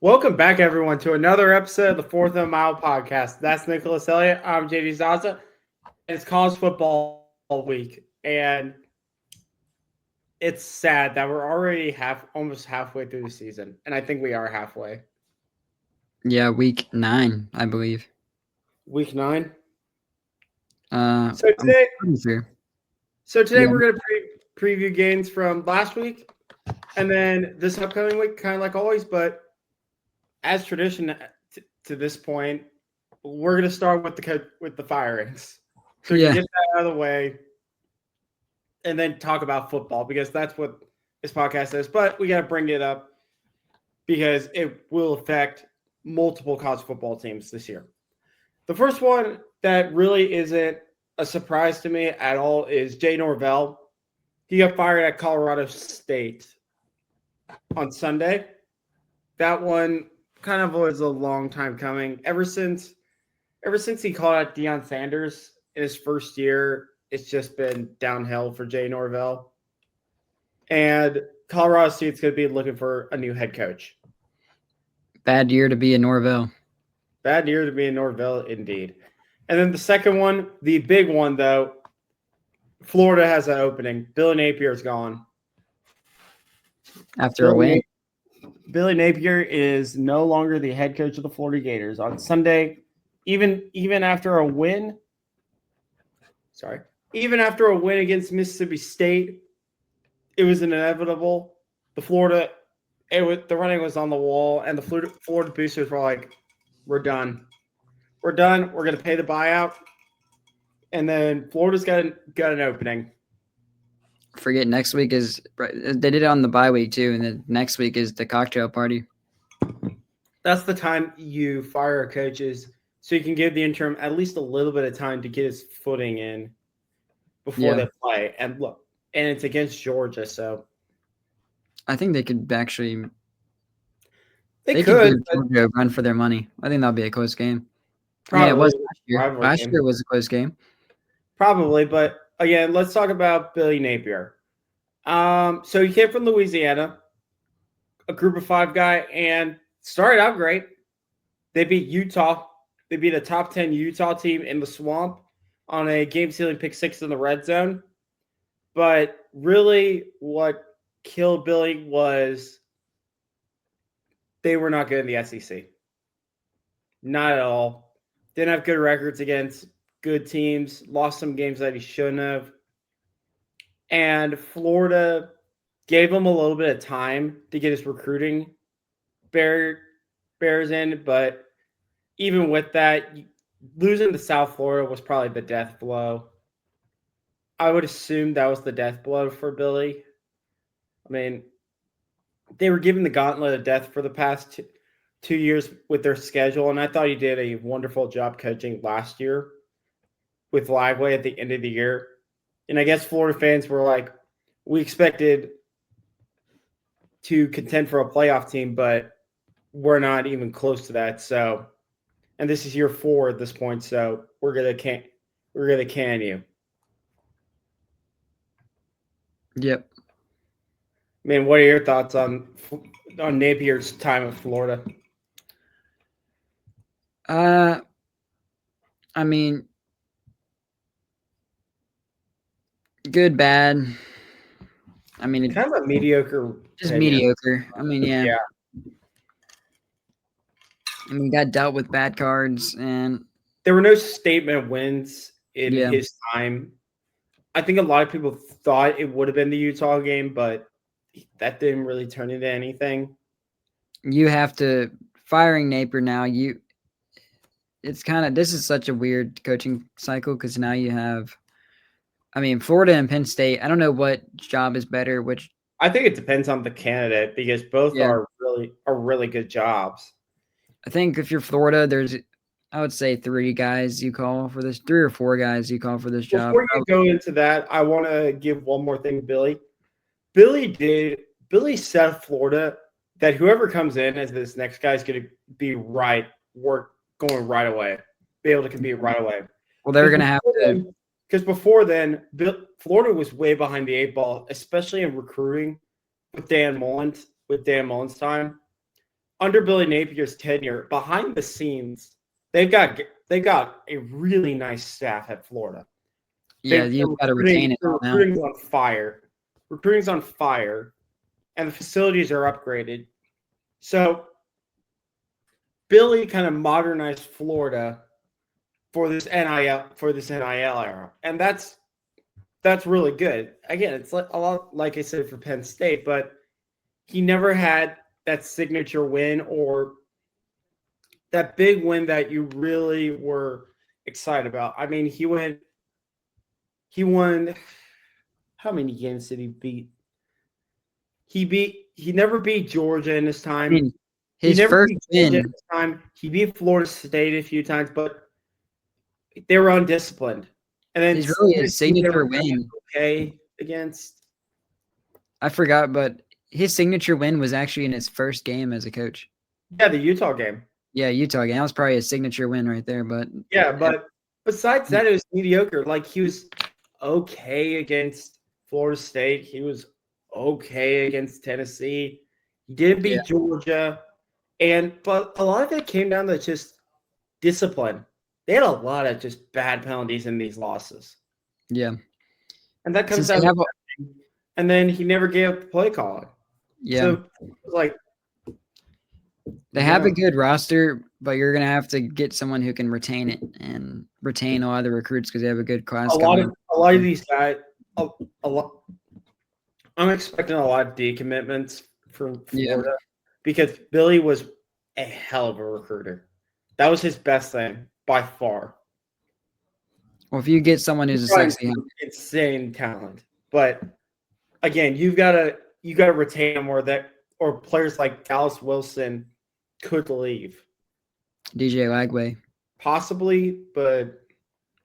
Welcome back, everyone, to another episode of the Fourth and Mile podcast. That's Nicholas Elliott. I'm JD Zaza, and it's college football week. And it's sad that we're already almost halfway through the season. And I think we are halfway. Yeah, week 9, I believe. Week 9. So I'm today, pretty sure. so today Yeah, we're going to preview games from last week and then this upcoming week, kind of like always. But as tradition to this point, we're going to start with the firings, so we can yeah, get that out of the way, and then talk about football because that's what this podcast is. But we got to bring it up because it will affect multiple college football teams this year. The first one that really isn't a surprise to me at all is Jay Norvell. He got fired at Colorado State on Sunday. That one kind of was a long time coming. Ever since he called out Deion Sanders in his first year, it's just been downhill for Jay Norvell. And Colorado State's going to be looking for a new head coach. bad year to be in Norvell. Bad year to be in Norvell, indeed. And then the second one, the big one, though, Florida has an opening. Billy Napier's gone. After a win. Billy Napier is no longer the head coach of the Florida Gators. On Sunday, even after a win, even after a win against Mississippi State, it was inevitable. The running was on the wall, and the Florida boosters were like, "We're done. We're done. We're going to pay the buyout." And then Florida's got an opening. Forget next week is they did it on the bye week too, and then next week is the cocktail party. That's the time you fire our coaches so you can give the interim at least a little bit of time to get his footing in before they play. And look, and it's against Georgia, so I think they could actually they could give Georgia a run for their money. I think that'll be a close game. probably. It was last year. Last year was a close game. Probably, but again, let's talk about Billy Napier. So he came from Louisiana, a group of 5 guy, and started out great. They beat Utah. They beat a top 10 Utah team in the Swamp on a game-sealing pick 6 in the red zone. But really what killed Billy was they were not good in the SEC. Not at all. Didn't have good records against good teams. Lost some games that he shouldn't have. And Florida gave him a little bit of time to get his recruiting bears in. But even with that, losing to South Florida was probably the death blow. I would assume that was the death blow for Billy. I mean, they were given the gauntlet of death for the past 2 years with their schedule, and I thought he did a wonderful job coaching last year with Liveway at the end of the year. And I guess Florida fans were like, we expected to contend for a playoff team, but we're not even close to that. So, and this is year 4 at this point, so we're gonna can you. Yep. I mean, what are your thoughts on Napier's time at Florida? I mean, good, bad. I mean, kind of a mediocre. Just mediocre. I mean, yeah. I mean, got dealt with bad cards, and there were no statement wins in his time. I think a lot of people thought it would have been the Utah game, but that didn't really turn into anything. You have to firing Napier now. It's kind of, this is such a weird coaching cycle because now you have, I mean, Florida and Penn State. I don't know what job is better. Which I think it depends on the candidate because both are really good jobs. I think if you're Florida, there's, I would say 3 guys you call for this, 3 or 4 guys you call for this job. Before you go into that, I want to give one more thing, Billy. Billy said Florida that whoever comes in as this next guy is going to be going right away, be able to compete right away. Well, they're going to have to. Because before then, Florida was way behind the 8 ball, especially in recruiting with Dan Mullen's time. under Billy Napier's tenure, behind the scenes, they got a really nice staff at Florida. Yeah, you've got to retain it all now. Recruiting's on fire. Recruiting's on fire, and the facilities are upgraded. So Billy kind of modernized Florida for this NIL era, and that's really good. Again, it's like a lot like I said for Penn State, but he never had that signature win or that big win that you really were excited about. I mean, he won. How many games did he beat? He never beat Georgia in his time. I mean, his first win. He beat Florida State a few times, but they were undisciplined. And then He's really his signature win. Okay, against. I forgot, but his signature win was actually in his first game as a coach. Yeah, the Utah game. Yeah, Utah game. That was probably a signature win right there. But yeah, but besides that, it was mediocre. Like he was okay against Florida State. He was okay against Tennessee. He didn't beat Georgia. But a lot of it came down to just discipline. They had a lot of just bad penalties in these losses. Yeah. And that comes down and then he never gave up the play calling. Yeah. So it was like they have a good roster, but you're gonna have to get someone who can retain it and retain a lot of the recruits because they have a good class. A lot of these guys. A lot. I'm expecting a lot of decommitments from Florida because Billy was a hell of a recruiter. That was his best thing by far. Well, if you get someone who's a sexy, insane talent, but again, you gotta retain them, or players like Dallas Wilson could leave. DJ Lagway, possibly, but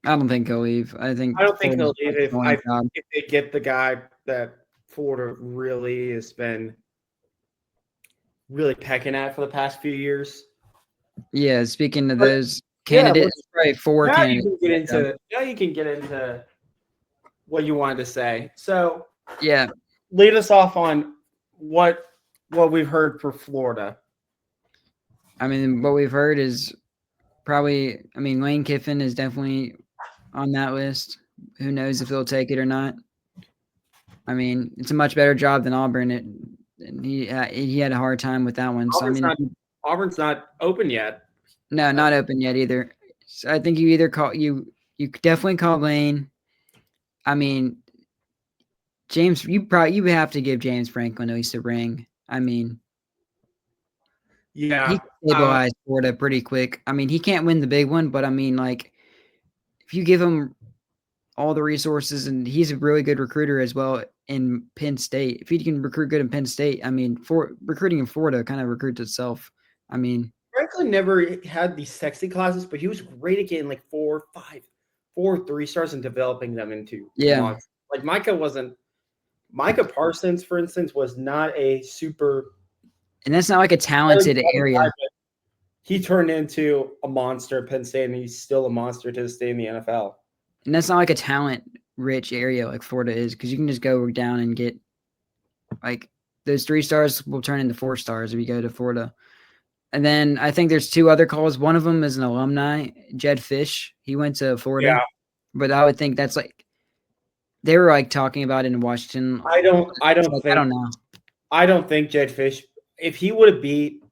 I don't think he'll leave. I don't think he'll leave if they get the guy that Florida really has been really pecking at for the past few years. Yeah, speaking of those candidates, probably 4 candidates. Now you can get into what you wanted to say. So yeah, lead us off on what we've heard for Florida. I mean, what we've heard is probably. I mean, Lane Kiffin is definitely on that list. Who knows if he'll take it or not? I mean, it's a much better job than Auburn. And he had a hard time with that one. Auburn's not open yet. No, not open yet either. So I think you either you definitely call Lane. I mean, James, you would have to give James Franklin at least a ring. I mean, yeah, he stabilized Florida pretty quick. I mean, he can't win the big one, but I mean, like, if you give him all the resources, and he's a really good recruiter as well in Penn State. If he can recruit good in Penn State, I mean, for recruiting in Florida kind of recruits itself. I mean, Franklin never had these sexy classes, but he was great at getting like 4, 5, 4 3-stars and developing them into monsters. Like Micah Parsons, for instance, was not a super, and that's not like a talented area. He turned into a monster at Penn State, and he's still a monster to this day in the NFL. And that's not like a talent-rich area like Florida is, because you can just go down and get, like, those 3 stars will turn into 4 stars if you go to Florida. And then I think there's 2 other calls. One of them is an alumni, Jedd Fisch. He went to Florida. Yeah. But I would think that's like they were like talking about it in Washington. I don't know. I don't think Jedd Fisch, if he would have beat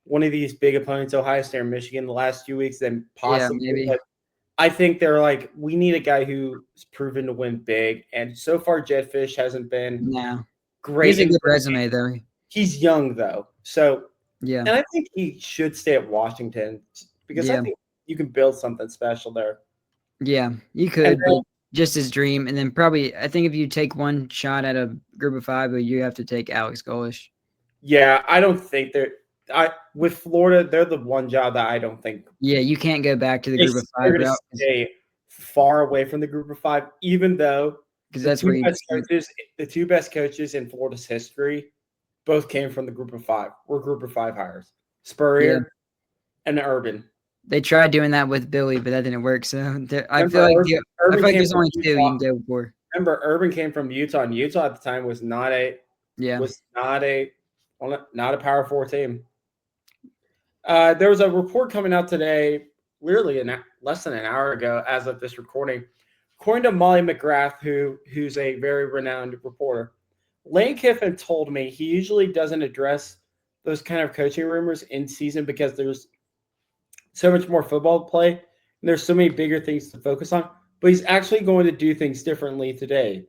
one of these big opponents, Ohio State or Michigan, the last few weeks, then possibly. Yeah, maybe. But I think they're like, we need a guy who's proven to win big. And so far, Jedd Fisch hasn't been great. He's a good resume, though. He's young, though. So, yeah. And I think he should stay at Washington because I think you can build something special there. Yeah, you could, but just his dream. And then probably, I think if you take one shot at a group of 5, you have to take Alex Golesh. Yeah, I don't think with Florida, they're the one job that I don't think. Yeah, you can't go back to the group of 5 route. Stay far away from the group of 5, even though because that's where the 2 best coaches in Florida's history both came from the group of 5. Were group of 5 hires: Spurrier and Urban. They tried doing that with Billy, but that didn't work. So I feel like there's only 2 you can go for. Remember, Urban came from Utah, and Utah at the time was not a Power 4 team. There was a report coming out today, literally less than an hour ago, as of this recording. According to Molly McGrath, who's a very renowned reporter, Lane Kiffin told me he usually doesn't address those kind of coaching rumors in season because there's so much more football to play and there's so many bigger things to focus on. But he's actually going to do things differently today.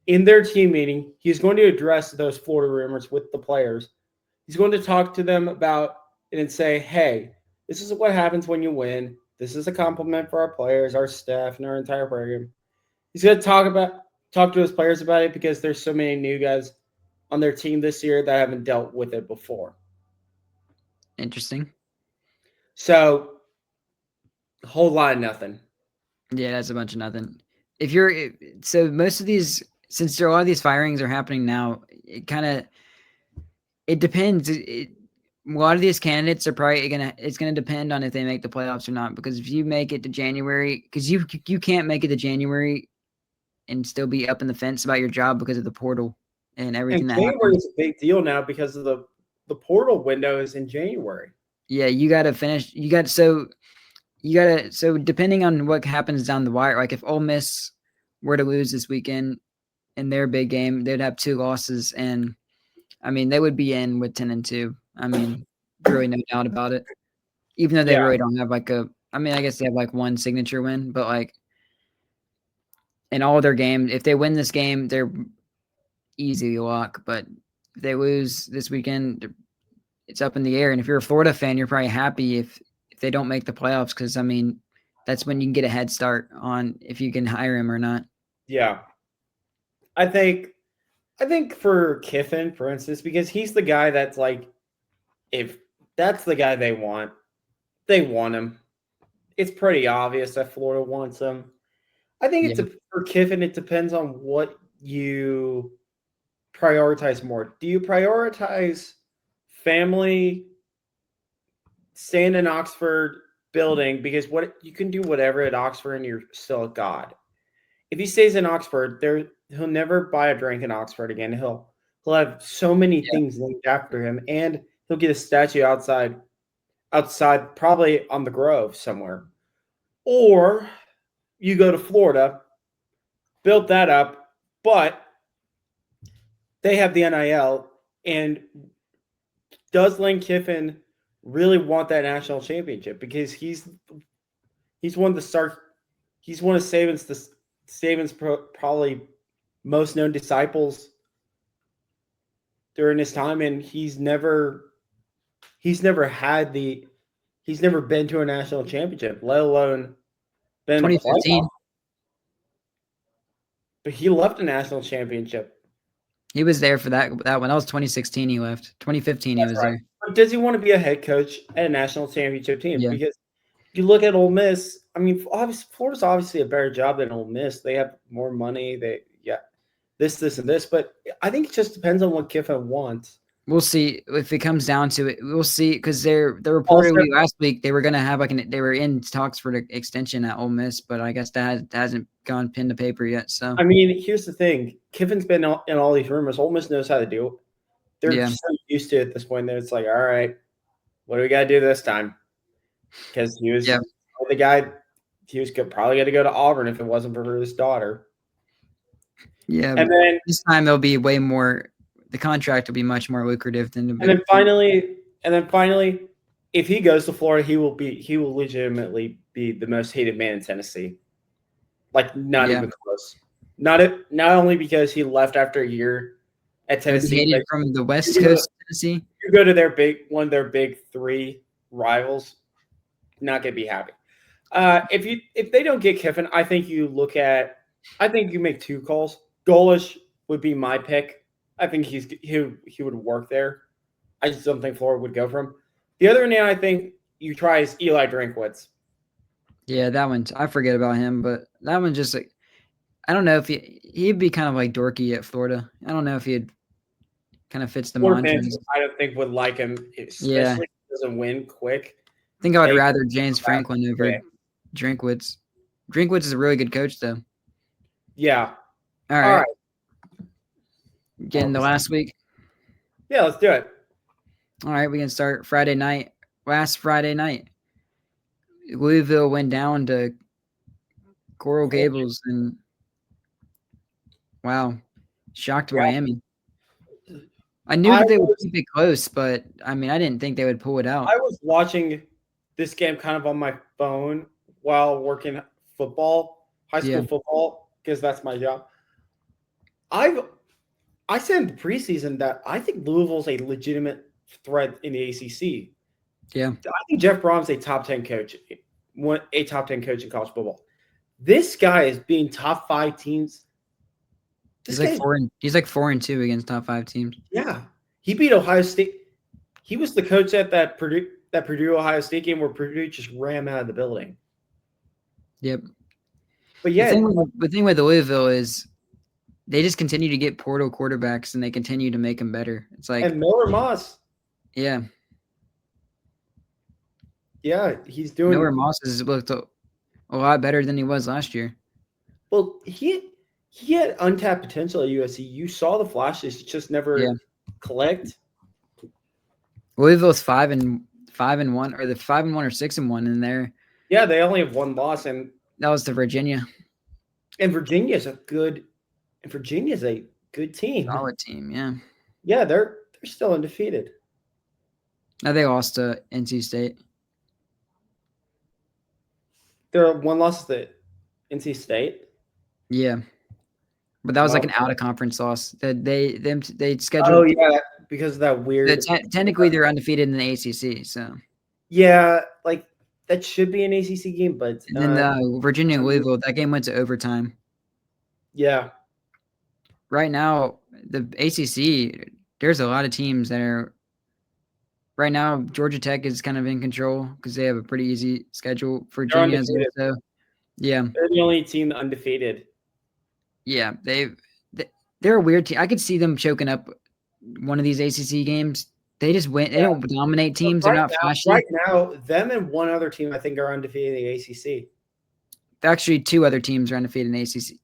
In their team meeting, he's going to address those Florida rumors with the players. He's going to talk to them about it and say, hey, this is what happens when you win. This is a compliment for our players, our staff, and our entire program. He's going to talk to his players about it because there's so many new guys on their team this year that haven't dealt with it before. Interesting. So, a whole lot of nothing. Yeah, that's a bunch of nothing. So most of these, since a lot of these firings are happening now, it depends. A lot of these candidates are probably it's gonna depend on if they make the playoffs or not. Because if you make it to January, because you can't make it to January and still be up in the fence about your job because of the portal and everything And that January happens. is a big deal now because of the portal window is in January. Yeah, you got to finish. So depending on what happens down the wire, like if Ole Miss were to lose this weekend in their big game, they'd have 2 losses, and I mean they would be in with 10-2. I mean, really no doubt about it. Even though they really don't have like I guess they have like one signature win, but like in all their games, if they win this game, they're easy lock. But if they lose this weekend, it's up in the air. And if you're a Florida fan, you're probably happy if they don't make the playoffs because, I mean, that's when you can get a head start on if you can hire him or not. Yeah. I think for Kiffin, for instance, because he's the guy that's like, if that's the guy they want him. It's pretty obvious that Florida wants him. I think for Kiffin, it depends on what you prioritize more. Do you prioritize family, staying in Oxford, building, because what you can do whatever at Oxford and you're still a god. If he stays in Oxford, he'll never buy a drink in Oxford again. He'll have so many things named after him, and he'll get a statue outside probably on the Grove somewhere. Or you go to Florida, build that up, but they have the NIL. And does Lane Kiffin really want that national championship? Because he's one of Saban's probably most known disciples during his time, and he's never been to a national championship, let alone been 2015. But he left a national championship. He was there for that one. That was 2016 he left. 2015 he was there. But does he want to be a head coach at a national championship team? Yeah. Because if you look at Ole Miss, I mean, Florida's obviously a better job than Ole Miss. They have more money. This, and this. But I think it just depends on what Kiffin wants. We'll see if it comes down to it. We'll see because they reported last week they were going to have they were in talks for the extension at Ole Miss, but I guess that hasn't gone pen to paper yet. So I mean, here's the thing: Kiffin's been in all these rumors. Ole Miss knows how to do it. They're so used to it at this point that it's like, all right, what do we got to do this time? Because he was the guy. He was probably going to go to Auburn if it wasn't for his daughter. Yeah, and then this time there'll be way more. The contract will be much more lucrative than and then finally, if he goes to Florida, he will legitimately be the most hated man in Tennessee. Like not even close. Not only because he left after a year at Tennessee, hated from the West Coast Tennessee. You go to one of their big 3 rivals, not gonna be happy. If they don't get Kiffin, I think you make 2 calls. Golesh would be my pick. I think he would work there. I just don't think Florida would go for him. The other name I think you try is Eli Drinkwitz. Yeah, that one. I forget about him, but that one just like I don't know if he'd be kind of like dorky at Florida. I don't know if he'd kind of fits the mantra. I don't think would like him, especially if he doesn't win quick. I think I would rather James Franklin over Drinkwitz. Drinkwitz is a really good coach, though. Yeah. All right. Getting the last week. Yeah, let's do it. All right, we can start Friday night. last Friday night. Louisville went down to Coral Gables and wow, shocked Yeah. Miami. I knew that they would keep it close, but I mean, I didn't think they would pull it out. I was watching this game kind of on my phone while working football, high school football, because that's my job. I said in the preseason that I think Louisville's a legitimate threat in the ACC. Yeah, I think Jeff Brom's a top 10 coach, a top 10 coach in college football. This guy is being top 5 teams. he's like 4-2 against top 5 teams. Yeah, he beat Ohio State. He was the coach at that Purdue Ohio State game where Purdue just ran him out of the building. Yep. But yeah, the thing with Louisville is they just continue to get portal quarterbacks and they continue to make them better. It's like and Miller Moss. Yeah. Yeah, he's doing. Miller Moss has looked a lot better than he was last year. Well, he had untapped potential at USC. You saw the flashes, just never collect. Louisville's 5-1, or the 5-1 or 6-1 in there. Yeah, they only have one loss, and that was to Virginia. And Virginia's a good team. Solid team, yeah. Yeah, they're still undefeated. Now they lost to NC State. They're one loss to NC State. Yeah, but that was like an out of conference loss. They scheduled. Oh yeah, because of that weird. Technically, they're undefeated in the ACC. So. Yeah, like that should be an ACC game, but and then Virginia and Louisville, that game went to overtime. Yeah. Right now, the ACC, there's a lot of teams that are. Right now, Georgia Tech is kind of in control because they have a pretty easy schedule. Virginia is also, yeah. They're the only team undefeated. Yeah, they're a weird team. I could see them choking up one of these ACC games. They just win. They don't dominate teams. They're not flashy. Right now, them and one other team I think are undefeated in the ACC. Actually, 2 other teams are undefeated in the ACC.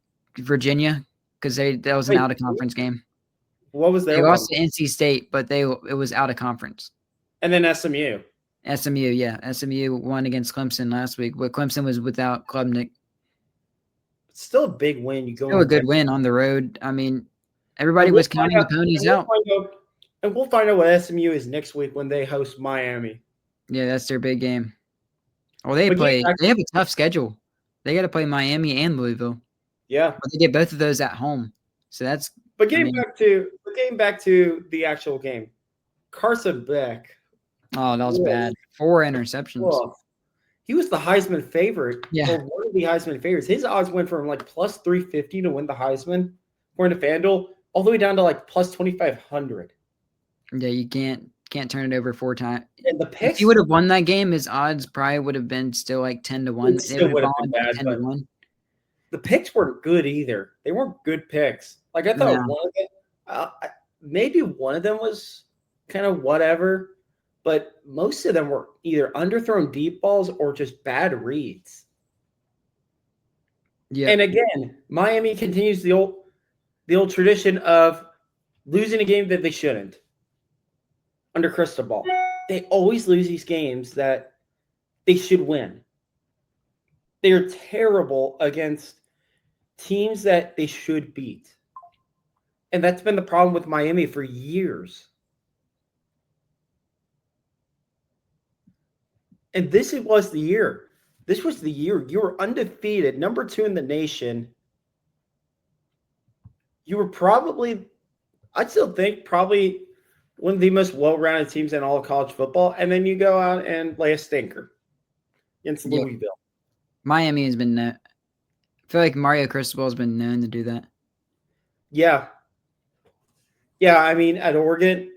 Virginia, because that was an out of conference game. What was their? They lost to NC State, but it was out of conference. And then SMU. SMU, yeah. SMU won against Clemson last week, but Clemson was without Klubnik. It's still a big win. You go still a good win on the road. I mean, everybody was counting the ponies out. And we'll find out what SMU is next week when they host Miami. Yeah, that's their big game. Well, they have a tough schedule. They got to play Miami and Louisville. Yeah. But they get both of those at home. So that's But getting back to the actual game. Carson Beck. Oh, that was bad. 4 interceptions. Well, he was the Heisman favorite. Yeah. Or one of the Heisman favorites. His odds went from like plus 350 to win the Heisman, according to FanDuel, all the way down to like plus 2,500. Yeah, you can't turn it over 4 times. And the picks, if he would have won that game, his odds probably would have been still like 10-1. It still would have been bad, 10-1. The picks weren't good either. They weren't good picks. Like I thought one of them, maybe one of them was kind of whatever, but most of them were either underthrown deep balls or just bad reads. Yeah. And again, Miami continues the old tradition of losing a game that they shouldn't. Under Cristobal, they always lose these games that they should win. They are terrible against teams that they should beat. And that's been the problem with Miami for years. And this was the year. This was the year. You were undefeated, number 2 in the nation. You were probably, I still think, probably one of the most well-rounded teams in all of college football. And then you go out and lay a stinker against Louisville. Miami has been, I feel like Mario Cristobal has been known to do that. Yeah. Yeah, I mean, at Oregon,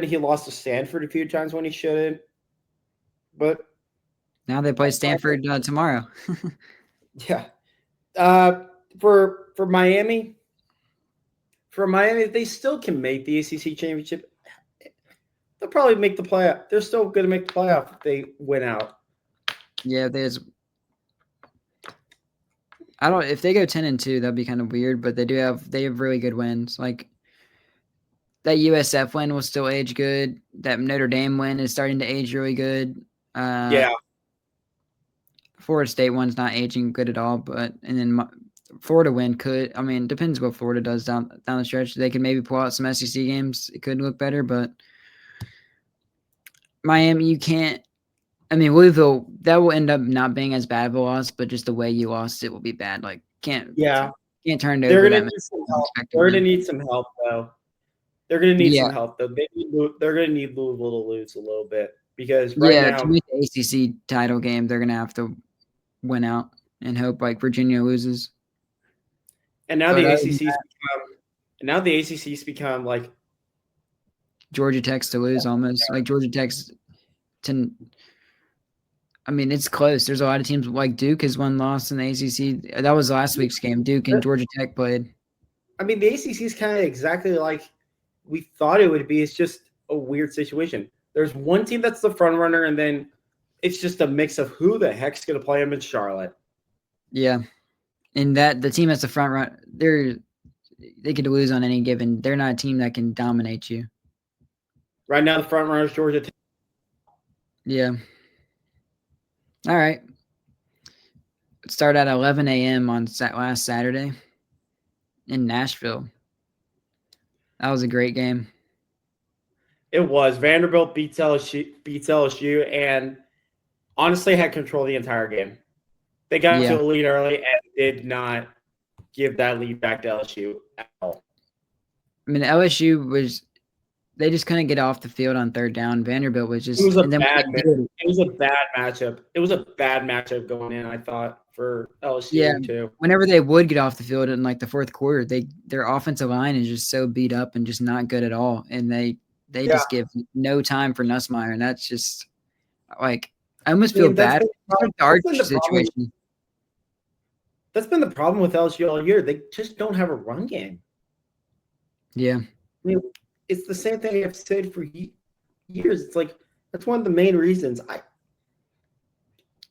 he lost to Stanford a few times when he shouldn't. But now they play Stanford tomorrow. Yeah. For Miami, they still can make the ACC championship. They'll probably make the playoff. They're still going to make the playoff if they win out. Yeah, if they go 10-2, that'd be kind of weird, but they have really good wins. Like that USF win will still age good. That Notre Dame win is starting to age really good. Yeah. Florida State one's not aging good at all, but and then Florida win could. I mean, depends what Florida does down the stretch. They could maybe pull out some SEC games. It could look better, but Miami, you can't. I mean, Louisville, that will end up not being as bad of a loss, but just the way you lost it will be bad. Like can't turn it They're over gonna that need some help. unexpectedly. They're gonna need some help though. They're gonna need Yeah. some help though. They're gonna need Louisville to lose a little bit because right Yeah, now to make the ACC title game, they're gonna have to win out and hope like Virginia loses. and now But the other than ACC's become like Georgia Tech's to lose almost. Like Georgia Tech's to. I mean, it's close. There's a lot of teams like Duke has one loss in the ACC. That was last week's game. Duke and Georgia Tech played. I mean, the ACC is kind of exactly like we thought it would be. It's just a weird situation. There's one team that's the front runner, and then it's just a mix of who the heck's going to play them in Charlotte. Yeah, and that the team that's the front run, they could lose on any given. They're not a team that can dominate you. Right now, the front runner is Georgia Tech. Yeah. All right. It started at 11 a.m. on last Saturday in Nashville. That was a great game. It was. Vanderbilt beats LSU, and honestly had control the entire game. They got to a lead early and did not give that lead back to LSU at all. I mean, LSU was – they just couldn't get off the field on third down. Vanderbilt was just – It was a bad matchup. It was a bad matchup going in, I thought, for LSU too. Whenever they would get off the field in like the fourth quarter, their offensive line is just so beat up and just not good at all. And they just give no time for Nussmeier. And that's just like – I almost feel bad. It's a dark situation. That's been the problem with LSU all year. They just don't have a run game. Yeah. I mean, it's the same thing I've said for years. It's like that's one of the main reasons. I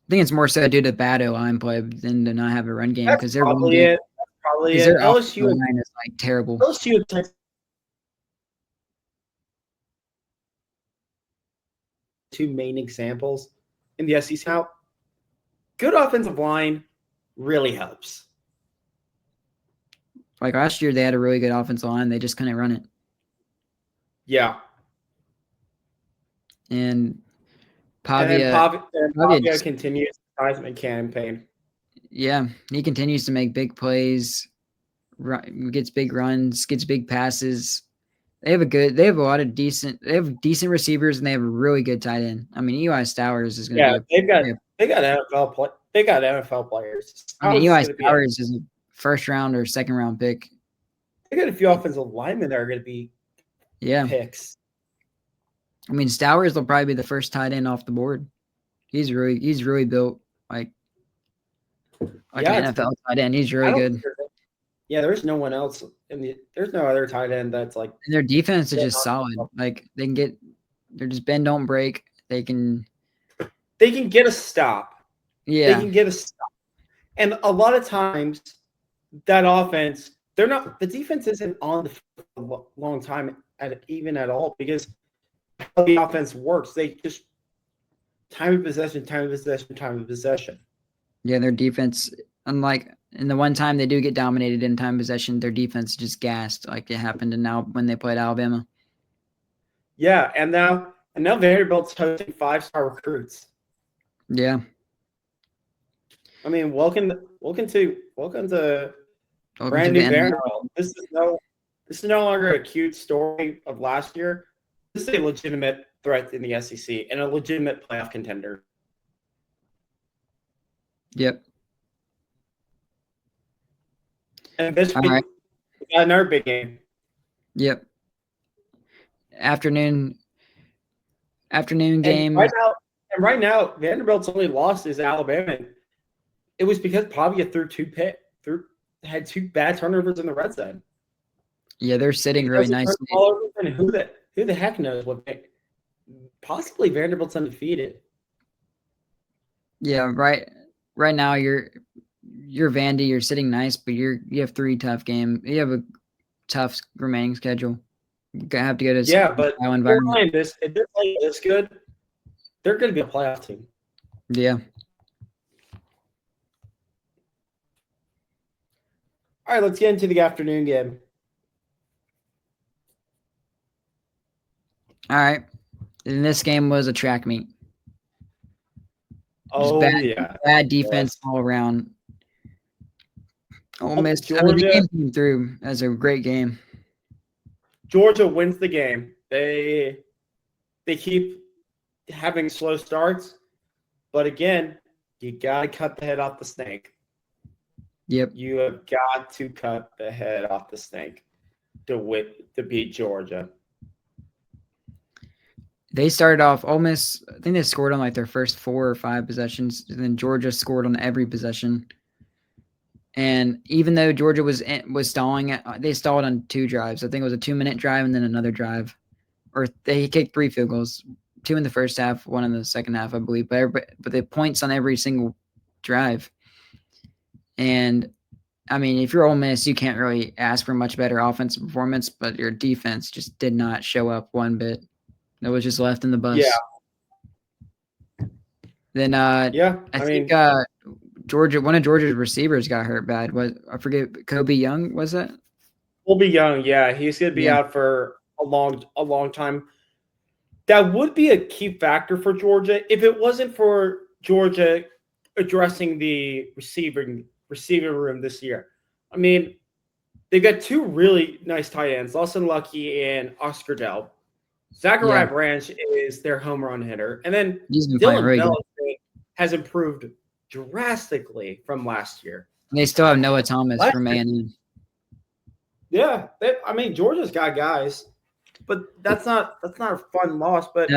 think it's more so due to bad O-line play than to not have a run game because their probably run game, it. That's probably it. Their LSU line is like terrible. LSU two main examples in the SEC. Now, good offensive line really helps. Like last year, they had a really good offensive line. They just couldn't run it. Yeah. And Pavia continues the Heisman campaign. Yeah, he continues to make big plays, gets big runs, gets big passes. They have decent receivers, and they have a really good tight end. I mean, Eli Stowers is going to be they got NFL players. I mean, Eli Stowers is a first round or second round pick. They got a few offensive linemen that are going to be picks. I mean, Stowers will probably be the first tight end off the board. He's really built like an NFL tight end. He's really good. Yeah, there's no one else there's no other tight end that's like. And their defense is just solid. Like they're just bend don't break. They can get a stop. Yeah, they can get a stop. And a lot of times, that offense, the defense isn't on the field for a long time even at all because how the offense works. They just time of possession. Yeah, their defense, unlike in the one time they do get dominated in time possession, their defense just gassed like it happened when they played Alabama. Yeah, and now Vanderbilt's hosting 5-star recruits. Yeah. I mean, welcome to brand new Vanderbilt. This is no longer a cute story of last year. This is a legitimate threat in the SEC and a legitimate playoff contender. Yep. And this week, we got another big game. Yep. Afternoon game. Right now, Vanderbilt's only loss is Alabama. It was because Pavia had two bad turnovers in the red zone. Yeah, they're sitting really nicely. Who the heck knows what? Possibly Vanderbilt's undefeated. Yeah, right now you're Vandy. You're sitting nice, but you have 3 tough games. You have a tough remaining schedule. You have to go to but environment. If they're playing this good, they're going to be a playoff team. Yeah. All right, let's get into the afternoon game. All right. And this game was a track meet. Oh, bad defense all around. Ole Miss. Georgia, I mean, the game came through as a great game. Georgia wins the game. They keep having slow starts, but again, you got to cut the head off the snake. Yep. You have got to cut the head off the snake to beat Georgia. They started off Ole Miss. I think they scored on like their first 4 or 5 possessions, and then Georgia scored on every possession. And even though Georgia was stalling, they stalled on 2 drives. I think it was a 2-minute drive and then another drive, or they kicked 3 field goals, 2 in the first half, 1 in the second half, I believe. But the points on every single drive. And I mean, if you're Ole Miss, you can't really ask for much better offensive performance, but your defense just did not show up one bit. It was just left in the bus. Yeah. Then I think Georgia, one of Georgia's receivers got hurt bad. I forget, Kobe Young, was it? Colby Young, yeah, he's going to be out for a long time. That would be a key factor for Georgia if it wasn't for Georgia addressing the receiving room this year. I mean, they've got 2 really nice tight ends, Lawson Lucky and Oscar Dell. Zachariah Branch is their home run hitter. And then Dylan Bell has improved drastically from last year. And they still have Noah Thomas from A&M. Yeah, Georgia's got guys, but that's not a fun loss. But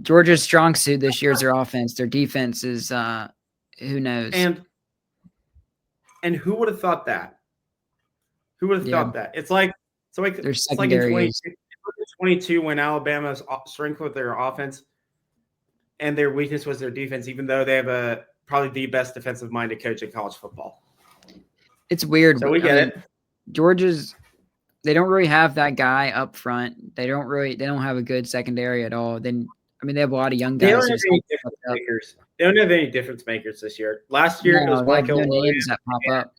Georgia's strong suit this year is their offense. Their defense is who knows. And who would have thought that? Who would have thought that? It's like in 22 when Alabama's strength with their offense and their weakness was their defense, even though they have probably the best defensive-minded coach in college football. It's weird. So we get it. They don't really have that guy up front. They don't have a good secondary at all. Then they have a lot of young guys. They don't have any difference makers. They don't have any difference makers this year. Last year it was Michael Williams that pop up.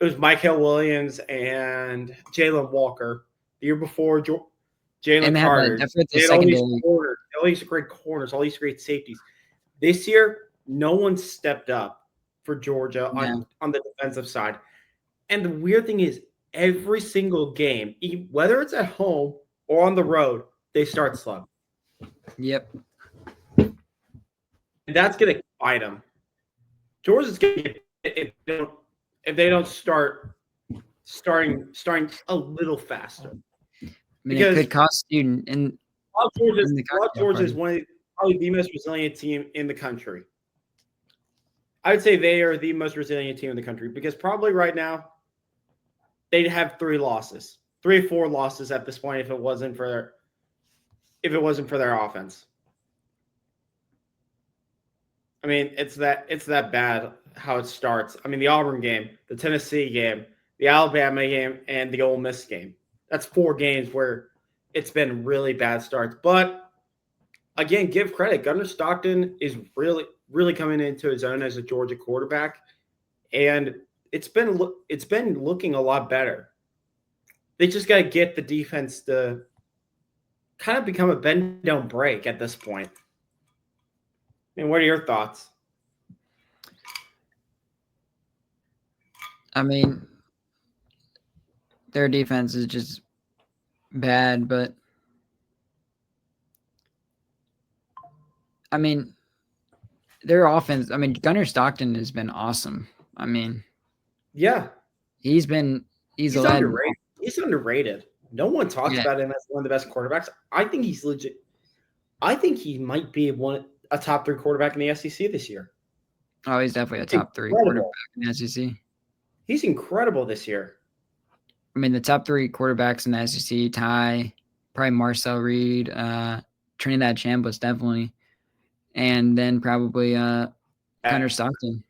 It was Michael Williams and Jalen Walker. The year before, Jalen Carter. All these great corners, all these great safeties. This year, no one stepped up for Georgia on the defensive side. And the weird thing is, every single game, whether it's at home or on the road, they start slow. Yep. And that's going to bite them. Georgia's going to get if they don't starting a little faster. It could cost you. And Georgia is probably the most resilient team in the country. I would say they are the most resilient team in the country because probably right now they'd have 3 or 4 losses at this point if it wasn't for their offense. I mean, it's that bad how it starts. I mean, the Auburn game, the Tennessee game, the Alabama game, and the Ole Miss game. That's 4 games where it's been really bad starts. But again, give credit. Gunnar Stockton is really, really coming into his own as a Georgia quarterback, and it's been looking a lot better. They just got to get the defense to kind of become a bend don't break at this point. I mean, what are your thoughts? I mean, their defense is just bad, but I mean, their offense. I mean, Gunnar Stockton has been awesome. I mean, yeah, he's underrated. He's underrated. No one talks about him as one of the best quarterbacks. I think he's legit. I think he might be a top 3 quarterback in the SEC this year. Oh, he's definitely a top 3 quarterback in the SEC. He's incredible this year. I mean, the top 3 quarterbacks in the SEC, probably Marcel Reed, Trinidad Chambliss, definitely, and then probably Gunnar Stockton.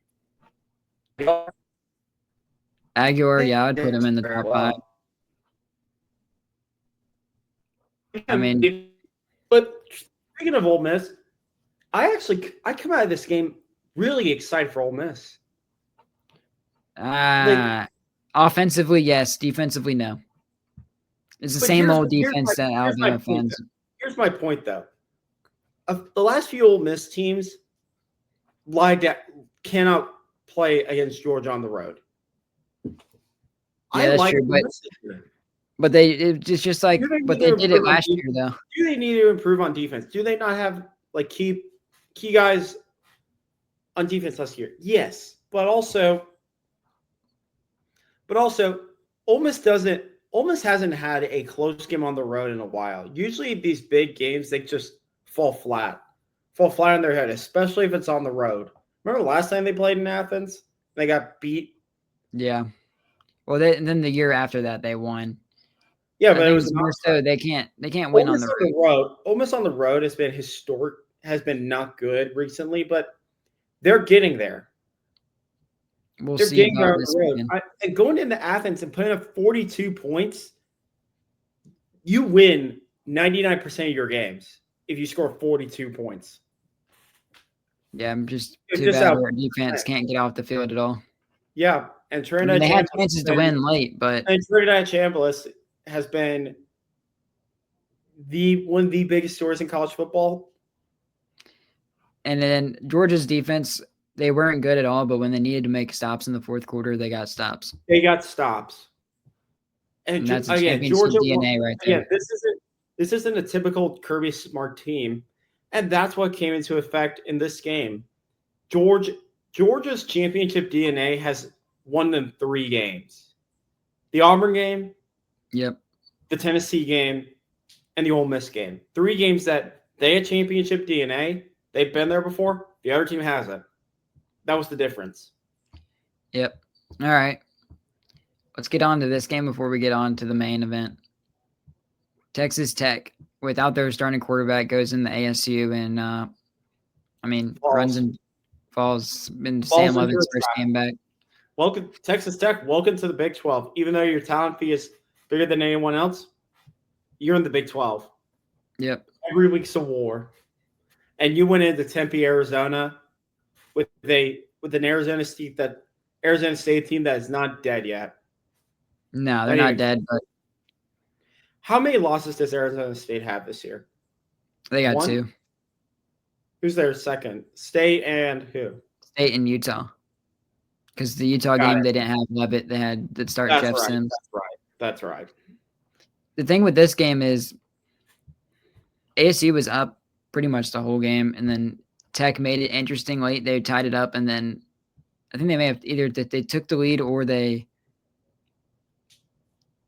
Aguilar, I'd put him in the top 5. I mean, but Speaking of Ole Miss, I come out of this game really excited for Ole Miss. Offensively, yes. Defensively, no. It's the same old defense that Alabama fans. Here's my point, though. The last few Ole Miss teams cannot play against Georgia on the road. Yeah, that's true. But it's just like, but they did it last year, though. Do they need to improve on defense? Do they not have like key guys on defense last year? Yes, but also, Ole Miss hasn't had a close game on the road in a while. Usually, these big games they just fall flat on their head, especially if it's on the road. Remember the last time they played in Athens? They got beat. Yeah. Well, then the year after that they won. Yeah, but it was more so they can't win on the road. Ole Miss on the road has been historic, has been not good recently, but they're getting there. They're getting there on the road. And going into Athens and putting up 42 points, you win 99% of your games if you score 42 points. Yeah, I'm just too bad our defense can't get off the field at all. Yeah, and Trinidad they had chances to win late, but Trinidad Chambliss has been one of the biggest stories in college football. And then Georgia's defense, they weren't good at all, but when they needed to make stops in the fourth quarter, they got stops. And that's again Georgia DNA right there. Yeah, this isn't a typical Kirby Smart team, and that's what came into effect in this game. Georgia's championship DNA has won them 3 games: the Auburn game, yep, the Tennessee game, and the Ole Miss game. 3 games that they had championship DNA. They've been there before. The other team hasn't. That was the difference. Yep. All right. Let's get on to this game before we get on to the main event. Texas Tech, without their starting quarterback, goes in the ASU and, runs and falls in Sam Levin's first game back. Welcome, Texas Tech. Welcome to the Big 12. Even though your talent fee is bigger than anyone else, you're in the Big 12. Yep. Every week's a war. And you went into Tempe, Arizona with an Arizona State team that is not dead yet. No, they're not dead. But how many losses does Arizona State have this year? They got 2. Who's their second? State and who? State and Utah. Because the Utah game, they didn't have Levitt. They had the start Jeff Sims. That's right. The thing with this game is ASU was up pretty much the whole game, and then Tech made it interesting late. They tied it up, and then I think they may have either that they took the lead or they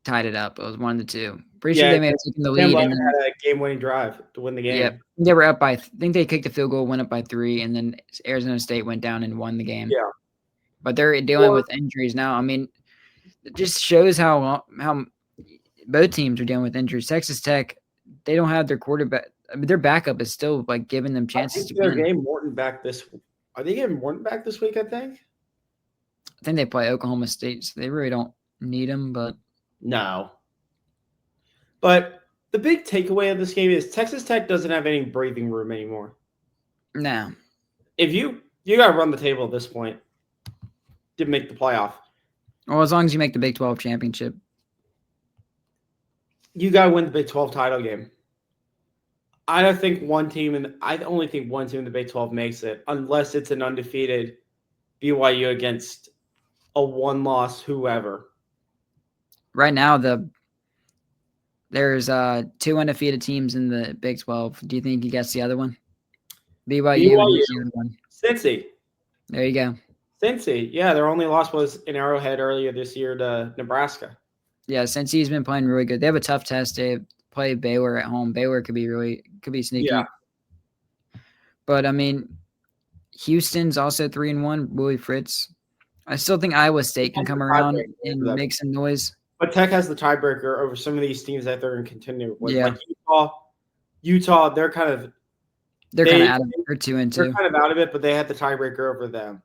tied it up. It was one of the two. Pretty sure they may have taken the lead and then had a game-winning drive to win the game. Yeah, they were up by. I think they kicked the field goal, went up by 3, and then Arizona State went down and won the game. Yeah, but they're dealing with injuries now. I mean, it just shows how both teams are dealing with injuries. Texas Tech, they don't have their quarterback. I mean, their backup is still like giving them chances to win. Are they getting Morton back this week? I think they play Oklahoma State, so they really don't need him. But no. But the big takeaway of this game is Texas Tech doesn't have any breathing room anymore. No. If you got to run the table at this point to make the playoff. Well, as long as you make the Big 12 championship. You got to win the Big 12 title game. I only think one team in the Big 12 makes it, unless it's an undefeated BYU against a 1-loss whoever. Right now, there's 2 undefeated teams in the Big 12. Do you think you guess the other one? BYU. And the other one? Cincy. There you go. Cincy. Yeah, their only loss was in Arrowhead earlier this year to Nebraska. Yeah, Cincy's been playing really good. They have a tough test. They play Baylor at home. Baylor could be sneaky. Yeah. But I mean, Houston's also 3-1. Willie Fritz. I still think Iowa State can come around and make some noise. But Tech has the tiebreaker over some of these teams that they're going to continue with. Yeah. Like Utah, they're kind of out of it. They're 2-2. They're kind of out of it, but they had the tiebreaker over them.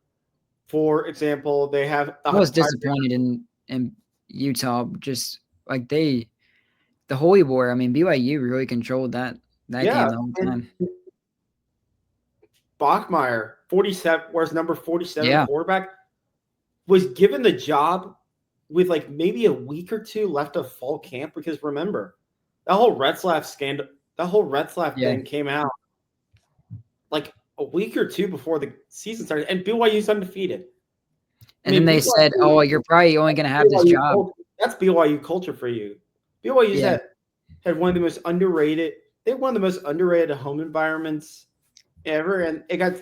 For example, they have. I was disappointed in Utah. Just like the Holy War. I mean, BYU really controlled that that Yeah, game the whole time. Bachmeier, 47, was number 47 Yeah. quarterback, was given the job with like maybe a week or two left of fall camp. Because remember, that whole Retzlaff scandal, that whole Retzlaff Yeah. thing came out like a week or two before the season started, and BYU's undefeated. And then they said, "Oh, you're probably only going to have this BYU job." culture. That's BYU culture for you. BYU's Yeah. had one of the most underrated. They had one of the most underrated home environments ever, and it got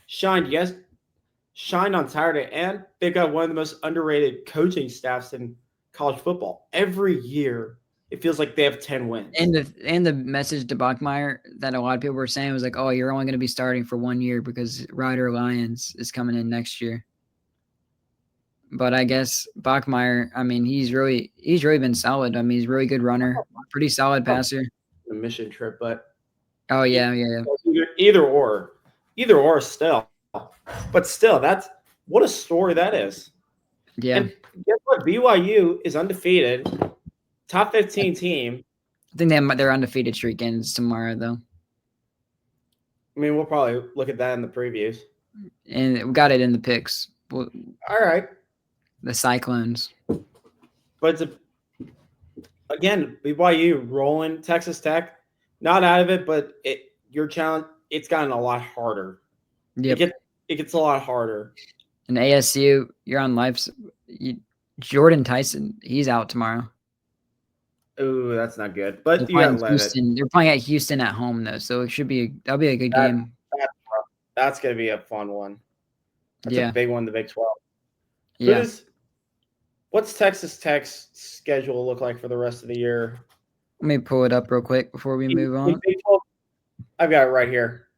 shined on Saturday, and they got one of the most underrated coaching staffs in college football. Every year, it feels like they have 10 wins. And the message to Bachmeier that a lot of people were saying was like, "Oh, you're only going to be starting for 1 year because Ryder Lyons is coming in next year." But I guess Bachmeier, I mean, he's really been solid. I mean, he's a really good runner, pretty solid passer. The mission trip, but Oh yeah. either or still. But still, that's what a story that is. Yeah. And guess what? BYU is undefeated, top 15 team. I think their undefeated streak ends tomorrow, though. I mean, we'll probably look at that in the previews. And we got it in the picks. All right. The Cyclones. But again, BYU rolling, Texas Tech, not out of it, but your challenge, it's gotten a lot harder. Yep. It gets a lot harder. And ASU, you're on life. Jordan Tyson, he's out tomorrow. Ooh, that's not good. But they're playing at Houston at home though, so that'll be a good game. That's gonna be a fun one. That's a big one, the Big 12. Yeah. What's Texas Tech's schedule look like for the rest of the year? Let me pull it up real quick before we move on. Big 12, I've got it right here.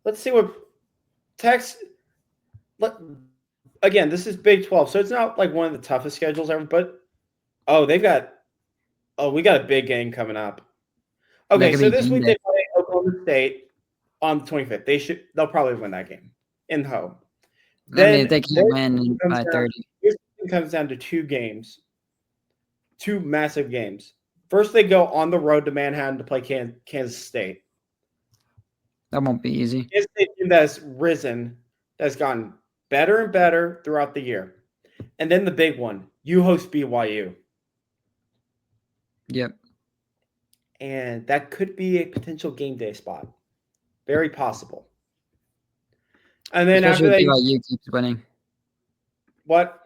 Let's see what Tech's. Again, this is Big 12, so it's not like one of the toughest schedules ever. But we got a big game coming up. Okay, so this week they play Oklahoma State on the 25th. They'll probably win that game in home. Then they can't win by 30. It comes down to two massive games. First, they go on the road to Manhattan to play Kansas State. That won't be easy. Kansas State team that's risen, that's gotten better and better throughout the year. And then the big one, you host BYU. Yep. And that could be a potential game day spot. Very possible. And then especially after BYU keeps winning. What?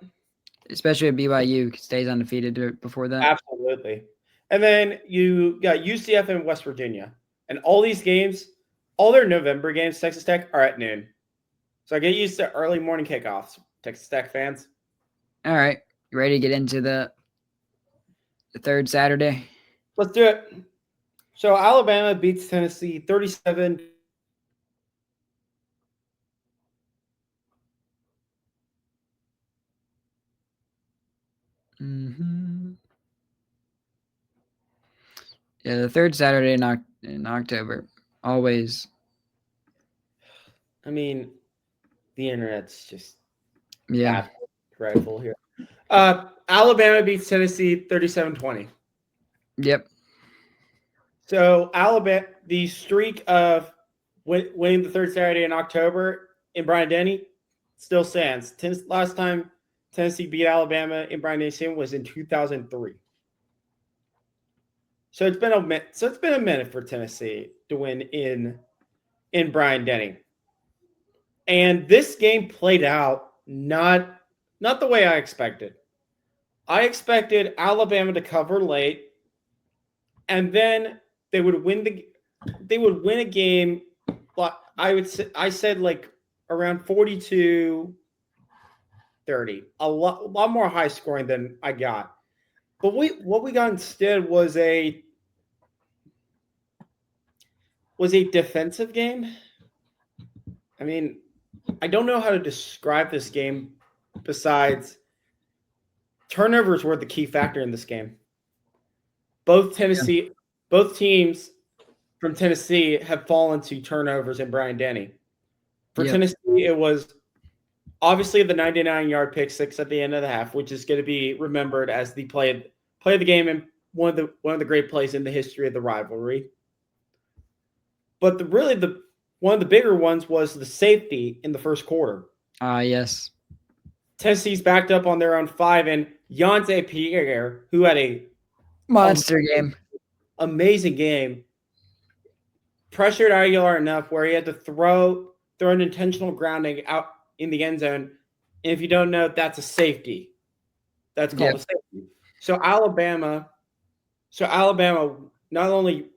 Especially if BYU stays undefeated before that. Absolutely. And then you got UCF and West Virginia. And all these games, all their November games, Texas Tech, are at noon. So I get used to early morning kickoffs, Texas Tech fans. All right. You ready to get into the third Saturday? Let's do it. So Alabama beats Tennessee 37. Yeah, the third Saturday in October. Always. I mean, the internet's just dreadful here. Alabama beats Tennessee 37-20. Yep. So Alabama, the streak of winning the third Saturday in October in Bryant-Denny still stands. Last time Tennessee beat Alabama in Bryant-Denny was in 2003. So it's been a minute for Tennessee to win in Bryant-Denny. And this game played out not the way I expected. I expected Alabama to cover late, and then they would win a game. I said like around 42-30, a lot more high scoring than I got. But what we got instead was a defensive game. I mean, I don't know how to describe this game besides turnovers were the key factor in this game. Both teams from Tennessee have fallen to turnovers in Bryant-Denny. For Tennessee, it was obviously the 99-yard pick six at the end of the half, which is going to be remembered as the play of the game and one of the great plays in the history of the rivalry. But the one of the bigger ones was the safety in the first quarter. Yes. Tennessee's backed up on their own 5, and Yonte Pierre, who had a Monster game. amazing game, pressured Aguilar enough where he had to throw an intentional grounding out in the end zone. And if you don't know, that's a safety. That's called a safety. So Alabama not only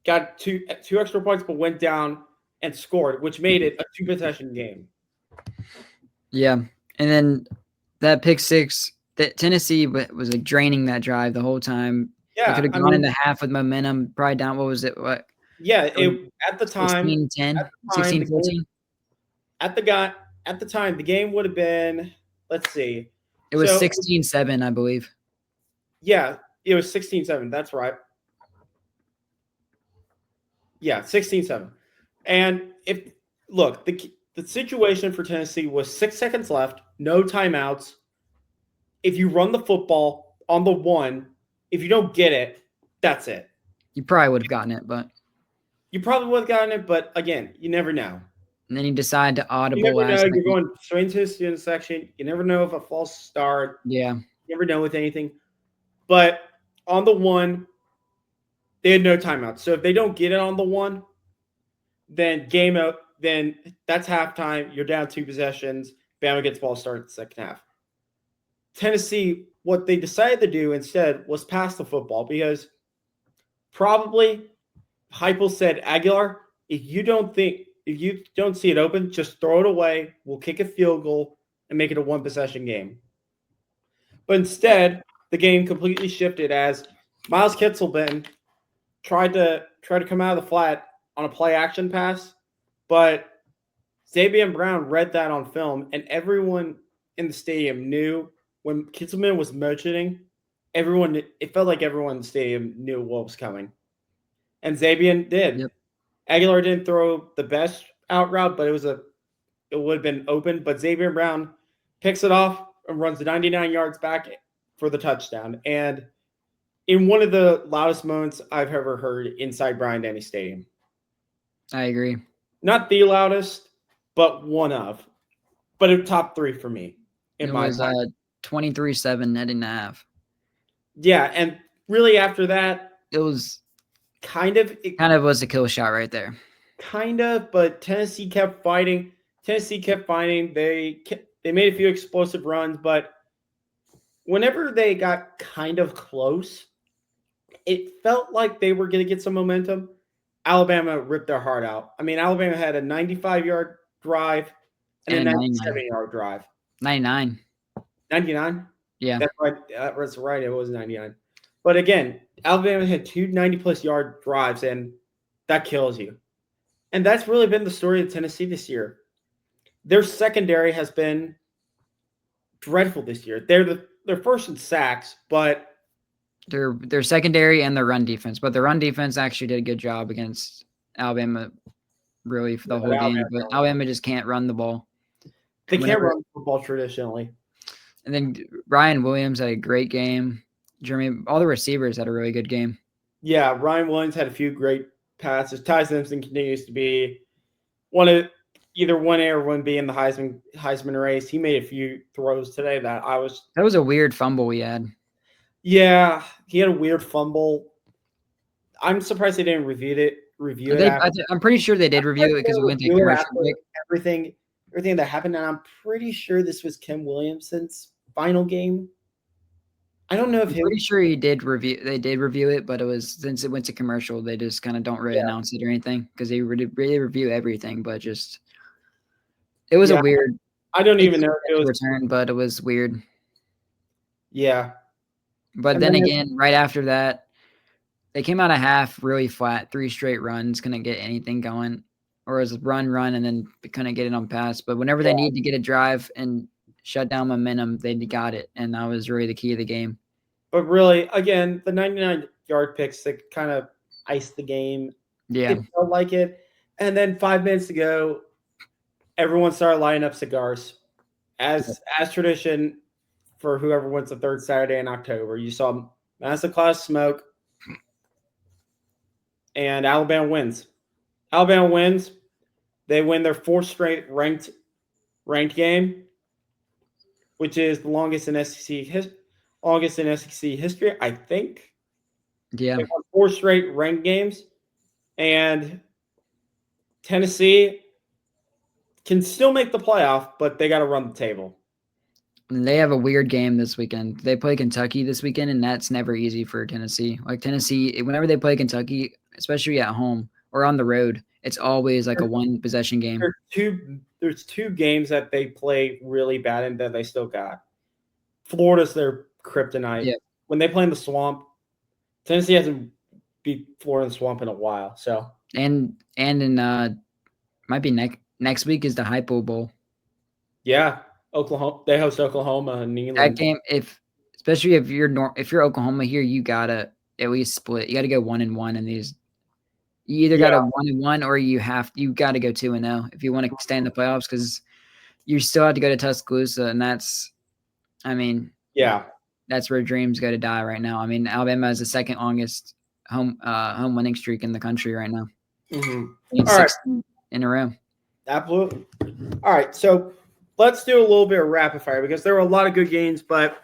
got two extra points, but went down and scored, which made it a 2-possession game. Yeah, and then that pick six, that Tennessee was like draining that drive the whole time. Yeah, it could have gone into half with momentum, probably down. What was it? What? Yeah, at the time, 16-10, 16-14. At the time, the game would have been, let's see. It was 16-7, I believe. Yeah, it was 16-7. That's right. Yeah, 16-7. And the situation for Tennessee was 6 seconds left, no timeouts. If you run the football on the 1, if you don't get it, that's it. You probably would have gotten it, but you probably would have gotten it. But again, you never know. And then you decide to audible. You never know. You're going straight into the student section. You never know if a false start. Yeah. You never know with anything. But on the 1, they had no timeouts. So if they don't get it on the 1, then game out. Then that's halftime. You're down 2 possessions. Bama gets ball started in the second half. Tennessee, what they decided to do instead was pass the football because probably Heupel said, Aguilar, if you don't see it open, just throw it away. We'll kick a field goal and make it a 1-possession game. But instead, the game completely shifted as Miles Kitselben tried to come out of the flat on a play action pass, but Zabian Brown read that on film, and everyone in the stadium knew when Kitselman was motioning. It felt like everyone in the stadium knew what was coming, and Zabian did. Yep. Aguilar didn't throw the best out route, but it would have been open. But Zabian Brown picks it off and runs 99 yards back for the touchdown. And in one of the loudest moments I've ever heard inside Bryant-Denny Stadium. I agree. Not the loudest, but one of. But a top 3 for me. It was 23-7 net and a half. Yeah, and really after that, it was kind of was a kill shot right there. Kind of, but Tennessee kept fighting. They made a few explosive runs, but whenever they got kind of close, it felt like they were going to get some momentum. Alabama ripped their heart out. I mean, Alabama had a 95-yard drive and a 97-yard drive. 99. 99? Yeah. That's right. That's right. It was 99. But again, Alabama had 2 90-plus yard drives, and that kills you. And that's really been the story of Tennessee this year. Their secondary has been dreadful this year. They're first in sacks, but their secondary and their run defense. But the run defense actually did a good job against Alabama, really, for the whole game. But Alabama just can't run the ball. They can't run the football traditionally. And then Ryan Williams had a great game. Jeremy, all the receivers had a really good game. Yeah, Ryan Williams had a few great passes. Ty Simpson continues to be either 1A or 1B in the Heisman race. He made a few throws today that was a weird fumble he had. Yeah, he had a weird fumble. I'm surprised they didn't review it. I'm pretty sure they did review it because we went to commercial break. Everything that happened, and I'm pretty sure this was Kim Williamson's final game. I don't know if pretty sure they did review it, but it was since it went to commercial, they just kind of don't really announce it or anything because they really review everything. But just it was a weird. I don't even know if it was return, but it was weird. Yeah, but then again, right after that, they came out of half really flat, 3 straight runs, couldn't get anything going, or it was run, and then couldn't get it on pass. But whenever they needed to get a drive and shut down momentum, they got it, and that was really the key of the game. But really, again, the 99-yard picks that kind of iced the game. Yeah. It felt like it. And then 5 minutes ago, everyone started lining up cigars. As tradition for whoever wins the third Saturday in October. You saw massive cloud of smoke, and Alabama wins. Alabama wins. They win their fourth straight ranked game, which is the longest in SEC history, I think. Yeah. They won 4 straight ranked games, and Tennessee can still make the playoff, but they got to run the table. And they have a weird game this weekend. They play Kentucky this weekend, and that's never easy for Tennessee. Like Tennessee, whenever they play Kentucky, especially at home or on the road, it's always like a one possession game. There's 2 games that they play really bad and that they still got. Florida's their kryptonite. Yeah. When they play in the swamp, Tennessee hasn't beat Florida in the swamp in a while. So in might be next week is the Hypo Bowl. Yeah, Oklahoma. They host Oklahoma and New England. That game, especially if you're Oklahoma here, you gotta at least split. You gotta go 1-1 in these. You either gotta 1-1 or you gotta go 2-0 if you want to stay in the playoffs, because you still have to go to Tuscaloosa, and that's where dreams go to die right now. I mean, Alabama has the second longest home winning streak in the country right now. Mm-hmm. All right, in a row. Absolutely. All right, so let's do a little bit of rapid fire because there were a lot of good games, but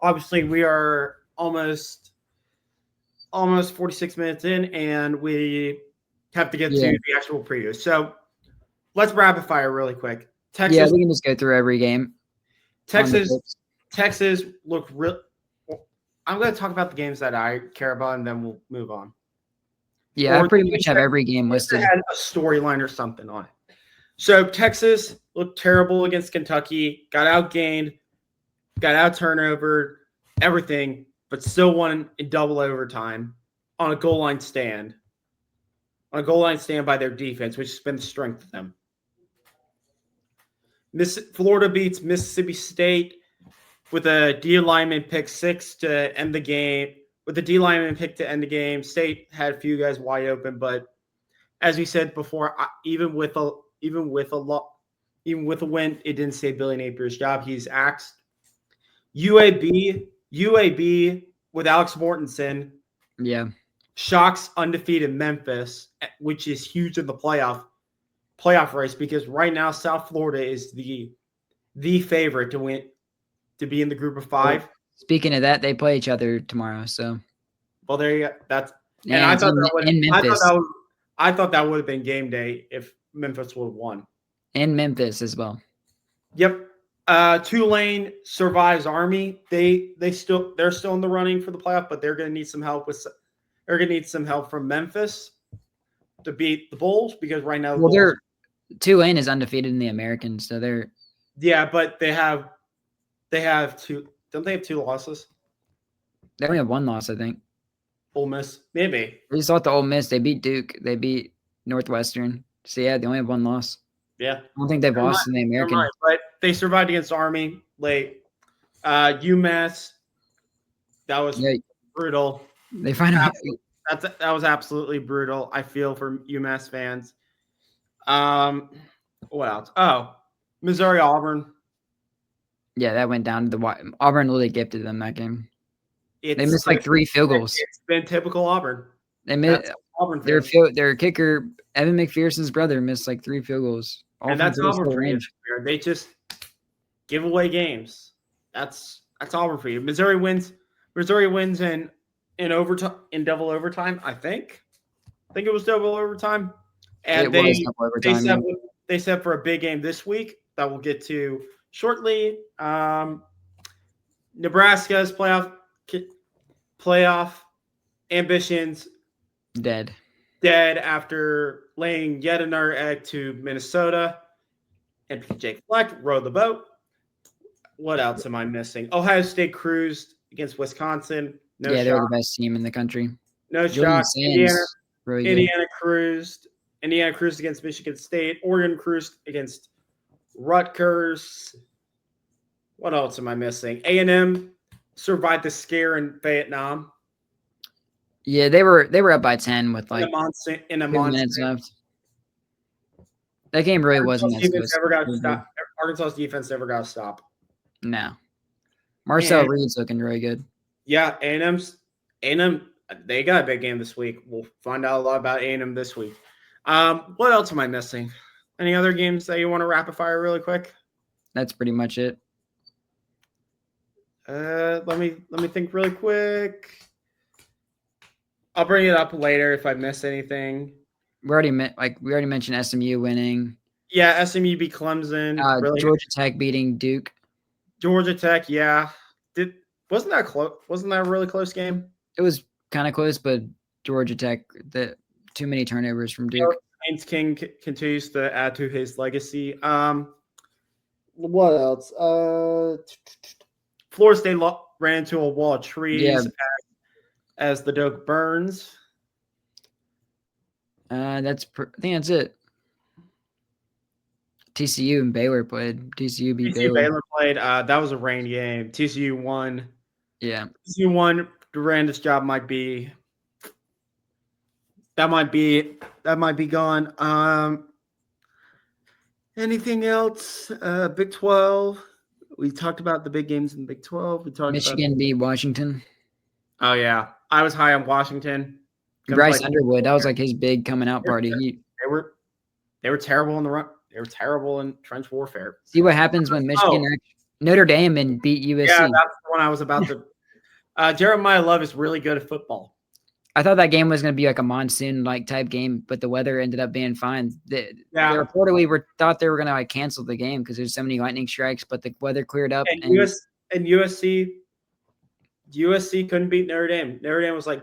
obviously we are almost 46 minutes in, and we have to get to the actual preview. So let's rapid fire really quick. Texas. Yeah, we can just go through every game. Texas looked real. I'm going to talk about the games that I care about, and then we'll move on. Yeah, I pretty much have every game listed. It had a storyline or something on it. So Texas looked terrible against Kentucky, got outgained, got out turnover, everything, but still won in double overtime on a goal line stand. On a goal line stand by their defense, which has been the strength of them. Florida beats Mississippi State with a D lineman pick 6 to end the game. With the D lineman pick to end the game, State had a few guys wide open, but as we said before, even with a win, it didn't save Billy Napier's job. He's axed. UAB with Alex Mortensen. Yeah. Shocks undefeated Memphis, which is huge in the playoff race because right now South Florida is the favorite to be in the group of 5. Speaking of that, they play each other tomorrow. So, well, there you go. I thought that would have been game day if Memphis would have won. In Memphis as well. Yep. Tulane survives Army. They're still in the running for the playoff, but they're going to need some help from Memphis to beat the Bulls because right now Tulane is undefeated in the American, so they're but they have 2. Don't they have 2 losses? They only have 1 loss, I think. Ole Miss, maybe. We just thought the Ole Miss. They beat Duke. They beat Northwestern. So yeah, they only have 1 loss. Yeah, I don't think they've lost in the American. But they survived against Army late. UMass, that was brutal. They find out that was absolutely brutal. I feel for UMass fans. What else? Oh, Missouri Auburn. Yeah, that went down to the Auburn really gifted them that game. They missed like 3 field goals. It's been typical Auburn. They missed Auburn. Their kicker, Evan McPherson's brother, missed like 3 field goals. And that's Auburn for you. They just give away games. That's Auburn for you. Missouri wins in overtime, in double overtime. I think it was double overtime. And they set for a big game this week that we'll get to shortly. Nebraska's playoff ambitions dead after laying yet another egg to Minnesota. And Jake Fleck rode the boat. What else am I missing? Ohio State cruised against Wisconsin. They're the best team in the country. No shock. Indiana cruised. Indiana cruised against Michigan State. Oregon cruised against Rutgers. What else am I missing? A&M survived the scare in Vietnam. Yeah, they were up by 10 with like in a 2 minutes left. That game really wasn't as good. Arkansas's defense never got to stop. No. Marcel Reed's looking really good. Yeah, A&M, they got a big game this week. We'll find out a lot about A&M this week. What else am I missing? Any other games that you want to rapid fire really quick? That's pretty much it. Let me think really quick. I'll bring it up later if I miss anything. We already mentioned SMU winning. Yeah, SMU beat Clemson. Really Georgia Tech beating Duke. Georgia Tech, yeah. Wasn't that close? Wasn't that a really close game? It was kind of close, but Georgia Tech, too many turnovers from Duke. Haynes King continues to add to his legacy. What else? Florida State ran into a wall of trees as the Duke burns. I think that's it. TCU and Baylor played. TCU beat Baylor. Baylor played. That was a rain game. TCU won. Yeah. TCU won. Duranda's job might be gone. Anything else? Big 12. We talked about the big games in Big 12. We talked Michigan beat Washington. Oh yeah, I was high on Washington. Bryce Underwood, that was like his big coming out party. They were terrible in the run. They were terrible in trench warfare. See what happens when Michigan Notre Dame and beat USC. Yeah, that's the one I was about to. Jeremiah Love is really good at football. I thought that game was going to be like a monsoon like type game, but the weather ended up being fine. They reportedly thought they were going to like cancel the game because there's so many lightning strikes, but the weather cleared up. And USC couldn't beat Notre Dame. Notre Dame was like,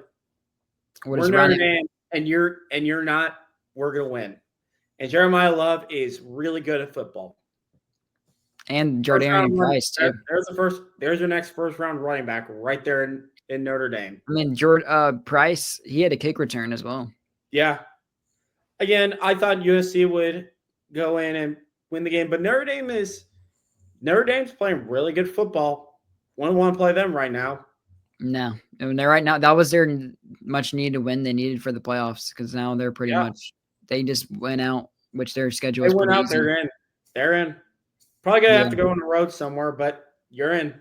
"We're Notre Dame, and you're not. We're going to win." And Jeremiah Love is really good at football. And Jordarian Price too. There's your next first round running back right there in Notre Dame. I mean, Price, he had a kick return as well. Yeah. Again, I thought USC would go in and win the game, but Notre Dame's playing really good football. Wouldn't want to play them right now. No, they're right now. That was their much needed win they needed for the playoffs because now they're pretty much. They just went out, which their schedule is pretty easy. They're in. Probably gonna have to go on the road somewhere, but you're in.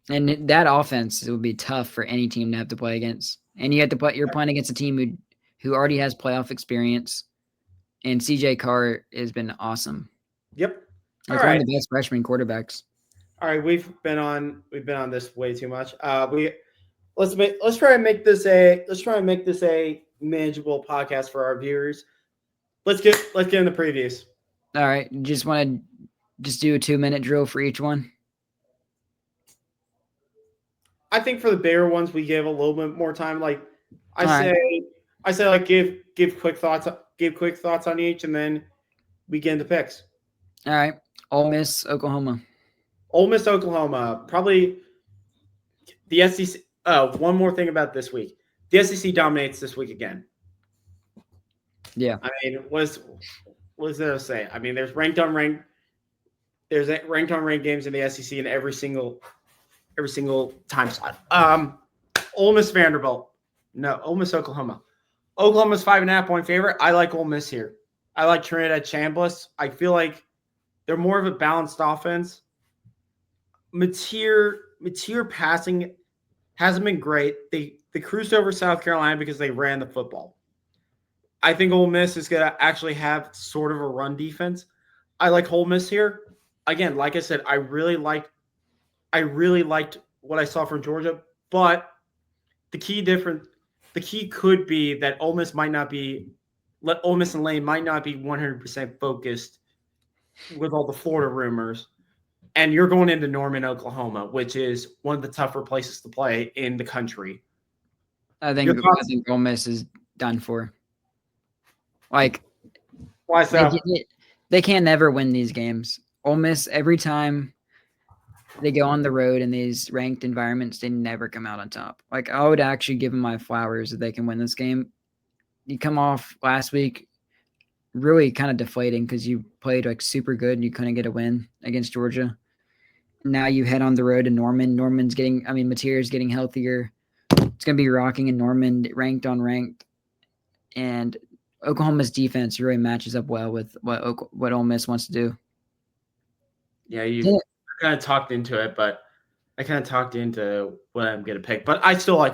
And that offense, it would be tough for any team to have to play against. And you have to play. You're playing against a team who already has playoff experience. And CJ Carr has been awesome. Yep. Like one of the best freshman quarterbacks. All right, we've been on this way too much. Let's try and make this a manageable podcast for our viewers. Let's get in the previews. All right, just want to do a 2-minute drill for each one. I think for the bigger ones, we give a little bit more time. Like I say, like give quick thoughts on each, and then we get into picks. All right, Ole Miss, Oklahoma. Ole Miss, Oklahoma. Probably the SEC. Oh, one more thing about this week. The SEC dominates this week again. Yeah. I mean, what is there to say? I mean, there's ranked on ranked games in the SEC in every single time slot. Ole Miss, Vanderbilt. No, Ole Miss, Oklahoma. Oklahoma's 5.5-point favorite. I like Ole Miss here. I like Trinidad Chambliss. I feel like they're more of a balanced offense. Mateer passing hasn't been great. They cruised over South Carolina because they ran the football. I think Ole Miss is going to actually have sort of a run defense. I like Ole Miss here. Again, like I said, I really liked what I saw from Georgia, but the key could be that Ole Miss and Lane might not be 100% focused with all the Florida rumors. And you're going into Norman, Oklahoma, which is one of the tougher places to play in the country. I think Ole Miss is done for. Like, why so? They can never win these games. Ole Miss, every time they go on the road in these ranked environments, they never come out on top. Like, I would actually give them my flowers that they can win this game. You come off last week really kind of deflating because you played like super good and you couldn't get a win against Georgia. Now you head on the road to Norman. Mateer is getting healthier. It's going to be rocking in Norman, ranked on ranked. And Oklahoma's defense really matches up well with what Ole Miss wants to do. Yeah, you kind of talked into it, but I kind of talked into what I'm going to pick. But I still like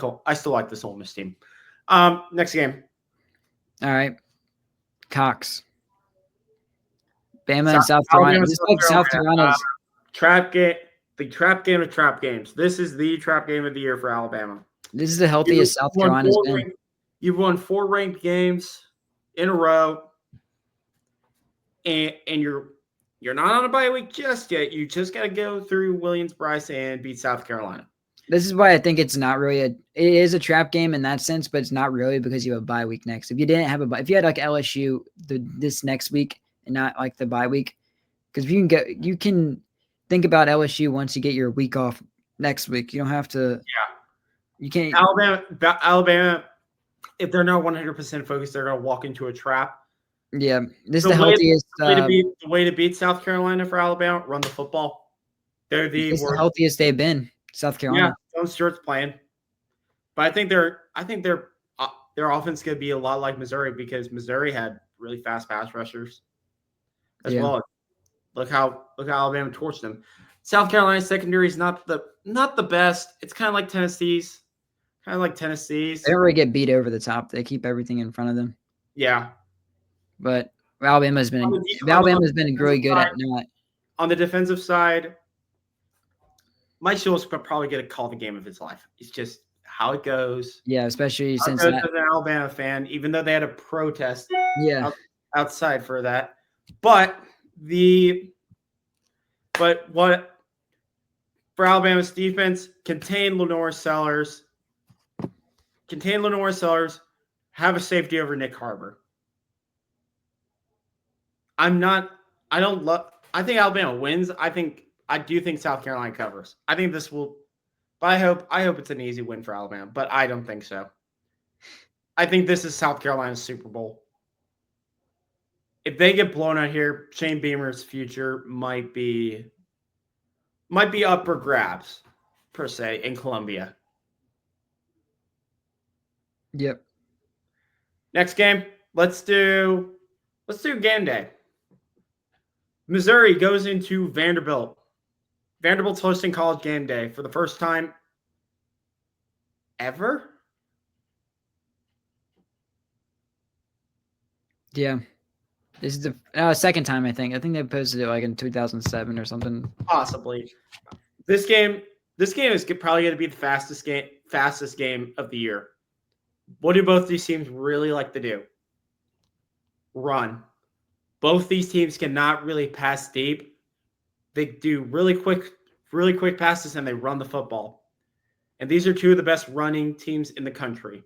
this Ole Miss team. Next game. All right. Cox. Bama South, and South Carolina. Alabama, This is South like South Carolina. Carolina's. Trap game. The trap game of trap games. This is the trap game of the year for Alabama. This is the healthiest South Carolina's been. You've won 4 ranked games in a row, and you're not on a bye week just yet. You just got to go through Williams-Brice and beat South Carolina. This is why I think it's not really it is a trap game in that sense, but it's not really because you have a bye week next. If you didn't have a bye, if you had like LSU this next week and not like the bye week, because if you can think about LSU once you get your week off next week. You don't have to. Yeah. You can't. Alabama, if they're not 100% focused, they're going to walk into a trap. Yeah, this is the healthiest. The way to beat South Carolina for Alabama, run the football. They're the healthiest they've been. South Carolina. Yeah, Jon Stewart's playing, but I think their offense could be a lot like Missouri because Missouri had really fast pass rushers as well. Look how Alabama torched them. South Carolina's secondary is not the best. It's kind of like Tennessee's. They don't really get beat over the top. They keep everything in front of them. Yeah, but Alabama's been really good at not. On the defensive side, Mike Schultz probably going to call the game of his life. It's just how it goes. Yeah, especially since as an Alabama fan, even though they had a protest outside for that. But what for Alabama's defense, contain Lenore Sellers, have a safety over Nick Harbor. I think Alabama wins. I do think South Carolina covers. I think this will, but I hope it's an easy win for Alabama, but I don't think so. I think this is South Carolina's Super Bowl. If they get blown out here, Shane Beamer's future might be up for grabs, per se, in Columbia. Yep. Next game, let's do game day. Missouri goes into Vanderbilt. Vanderbilt's hosting College Game Day for the first time ever. Yeah. This is the second time, I think. I think they posted it like in 2007 or something. Possibly. This game is probably going to be the fastest game of the year. What do both these teams really like to do? Run. Both these teams cannot really pass deep. They do really quick passes and they run the football. And these are two of the best running teams in the country.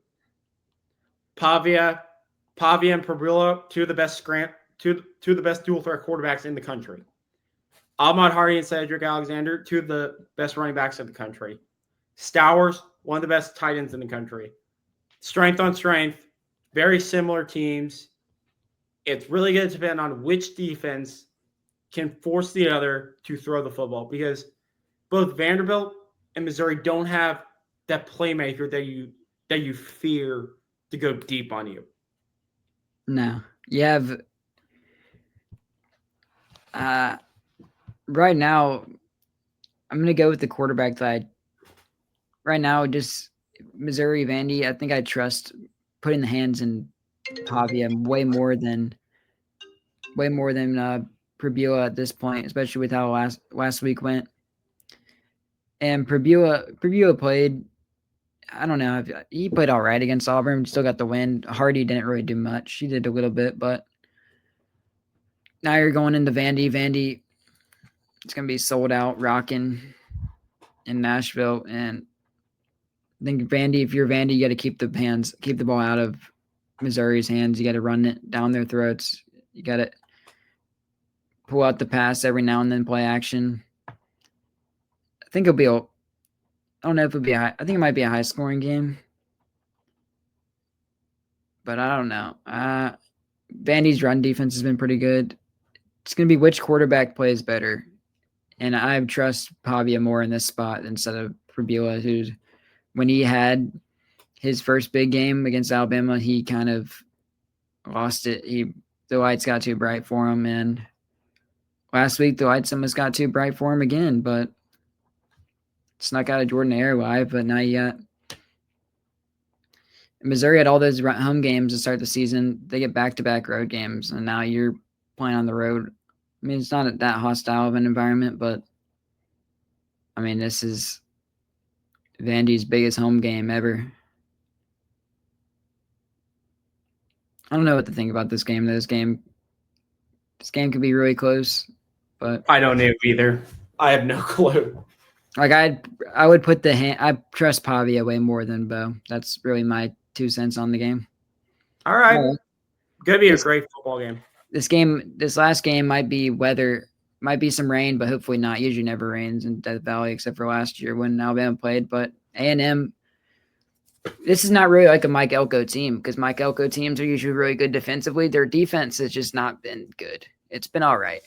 Pavia and Pribula, two of the best dual threat quarterbacks in the country. Ahmad Hardy and Cedric Alexander, two of the best running backs in the country. Stowers, one of the best tight ends in the country. Strength on strength, very similar teams. It's really going to depend on which defense can force the other to throw the football because both Vanderbilt and Missouri don't have that playmaker that you fear to go deep on you. No. You have right now, I'm going to go with the quarterback that right now, just Missouri Vandy. I think I trust putting the hands in Pavia way more than Pribula at this point, especially with how last week went. And Pribula played. I don't know. He played all right against Auburn. Still got the win. Hardy didn't really do much. He did a little bit, but now you're going into Vandy. Vandy, it's going to be sold out, rocking in Nashville. And I think Vandy, if you're Vandy, you got to keep the ball out of Missouri's hands. You got to run it down their throats. You got to pull out the pass every now and then, play action. I think it'll be I don't know if it'll be I think it might be a high scoring game, but I don't know. Vandy's run defense has been pretty good. It's going to be which quarterback plays better. And I trust Pavia more in this spot instead of Pribula, who, when he had his first big game against Alabama, he kind of lost it. The lights got too bright for him. And last week, the lights almost got too bright for him again, but snuck out of Jordan Hare live. But now you got Missouri had all those home games to start the season. They get back-to-back road games, and now you're playing on the road. I mean, it's not that hostile of an environment, but I mean, this is Vandy's biggest home game ever. I don't know what to think about this game. This game could be really close, but I don't know either. I have no clue. like I would put I trust Pavia way more than Bo. That's really my 2 cents on the game. All right. Gonna be a great football game. This last game might be weather, might be some rain, but hopefully not. Usually never rains in Death Valley except for last year when Alabama played. But A&M, this is not really like a Mike Elko team because Mike Elko teams are usually really good defensively. Their defense has just not been good. It's been all right.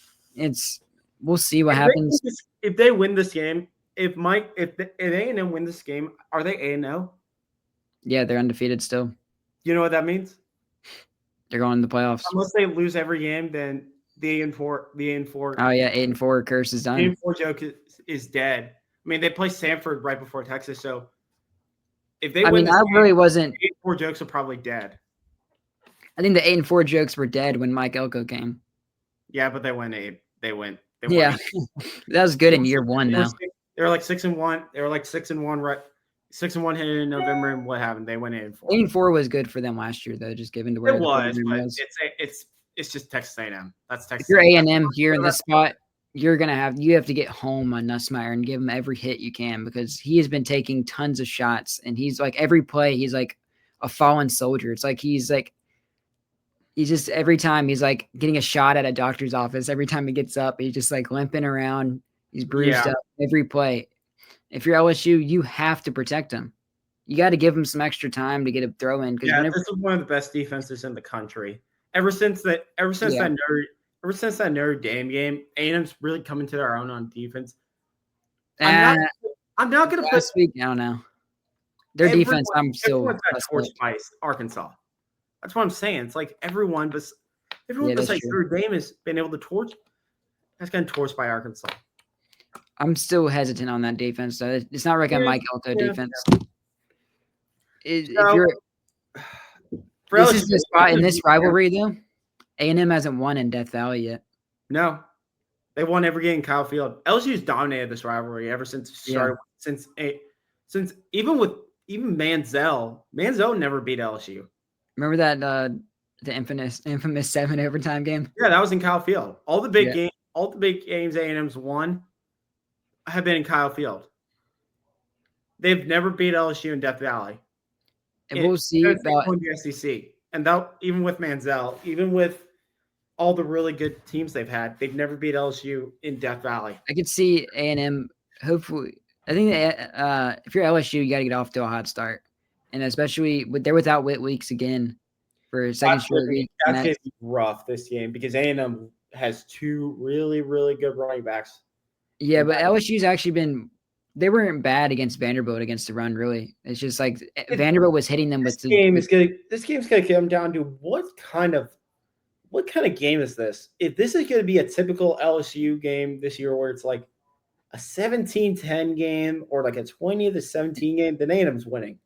We'll see what happens. If they win this game, if A&M win this game, are they 8-0? Yeah, they're undefeated still. You know what that means? They're going to the playoffs. Unless they lose every game, then the 8-4. Oh yeah, 8-4 curse is done. 8-4 joke is dead. I mean, they play Samford right before Texas, so if they win, really wasn't. 8-4 jokes are probably dead. I think the 8-4 jokes were dead when Mike Elko came. Yeah, but they went 8. They went. Yeah, that was good in year one. Now they were like 6-1. They were like 6-1, right? 6-1 hit in November, and what happened? They went 8-4. 8-4 was good for them last year, though. Just given to where it was, but it's just Texas A&M. That's Texas. If you're A&M here in this spot, you have to get home on Nussmeier and give him every hit you can because he has been taking tons of shots, and he's like every play he's like a fallen soldier. It's like he's just every time he's like getting a shot at a doctor's office. Every time he gets up, he's just like limping around. He's bruised up every play. If you're LSU, you have to protect him. You got to give him some extra time to get a throw in. This is one of the best defenses in the country. Ever since that Notre Dame game, A&M's really coming to their own on defense. I'm not going to last week. I don't know. Their defense. I'm still torched by Arkansas. That's what I'm saying. It's like everyone besides Notre Dame has been able to torch. That's gotten torched by Arkansas. I'm still hesitant on that defense, though. It's not like a Mike Elko defense. If you're this is the spot in this rivalry, though. A&M hasn't won in Death Valley yet. No, they won every game in Kyle Field. LSU's dominated this rivalry ever since it started. Since even Manziel never beat LSU. Remember that the infamous 7 overtime game? Yeah, that was in Kyle Field. All the big games A&M's won have been in Kyle Field. They've never beat LSU in Death Valley. And we'll see about the SEC. And that even with Manziel, even with all the really good teams they've had, they've never beat LSU in Death Valley. I could see A&M. Hopefully, I think that, if you're LSU, you got to get off to a hot start, and especially they're without Whit Weeks again for a second straight week. That's going to be rough this game because A&M has 2 really, really good running backs. Yeah, but LSU's actually they weren't bad against Vanderbilt against the run, really. It's just like Vanderbilt was hitting them with this game's gonna come down to what kind of game is this? If this is gonna be a typical LSU game this year where it's like a 17-10 game or like a 20-17 game, then A&M's winning.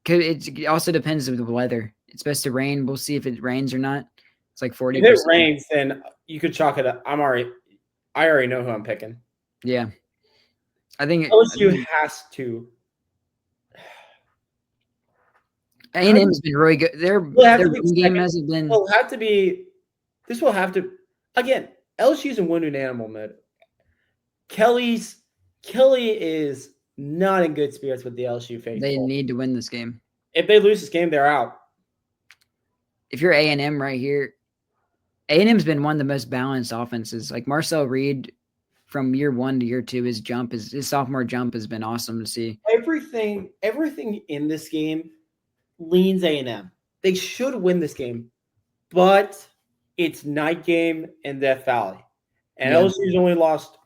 It also depends on the weather. It's supposed to rain. We'll see if it rains or not. It's like 40%. If it rains, then you could chalk it up. I already know who I'm picking. Yeah. I think LSU has to. A&M has been really good. Their game hasn't been. Will have to be. This will have to. Again, LSU's in wounded animal mode. Kelly is not in good spirits with the LSU faithful. They need to win this game. If they lose this game, they're out. If you're A&M right here, A&M's been one of the most balanced offenses. Like Marcel Reed. From year 1 to year 2, his sophomore jump has been awesome to see. Everything in this game leans A&M. They should win this game, but it's night game in Death Valley, and LSU's only lost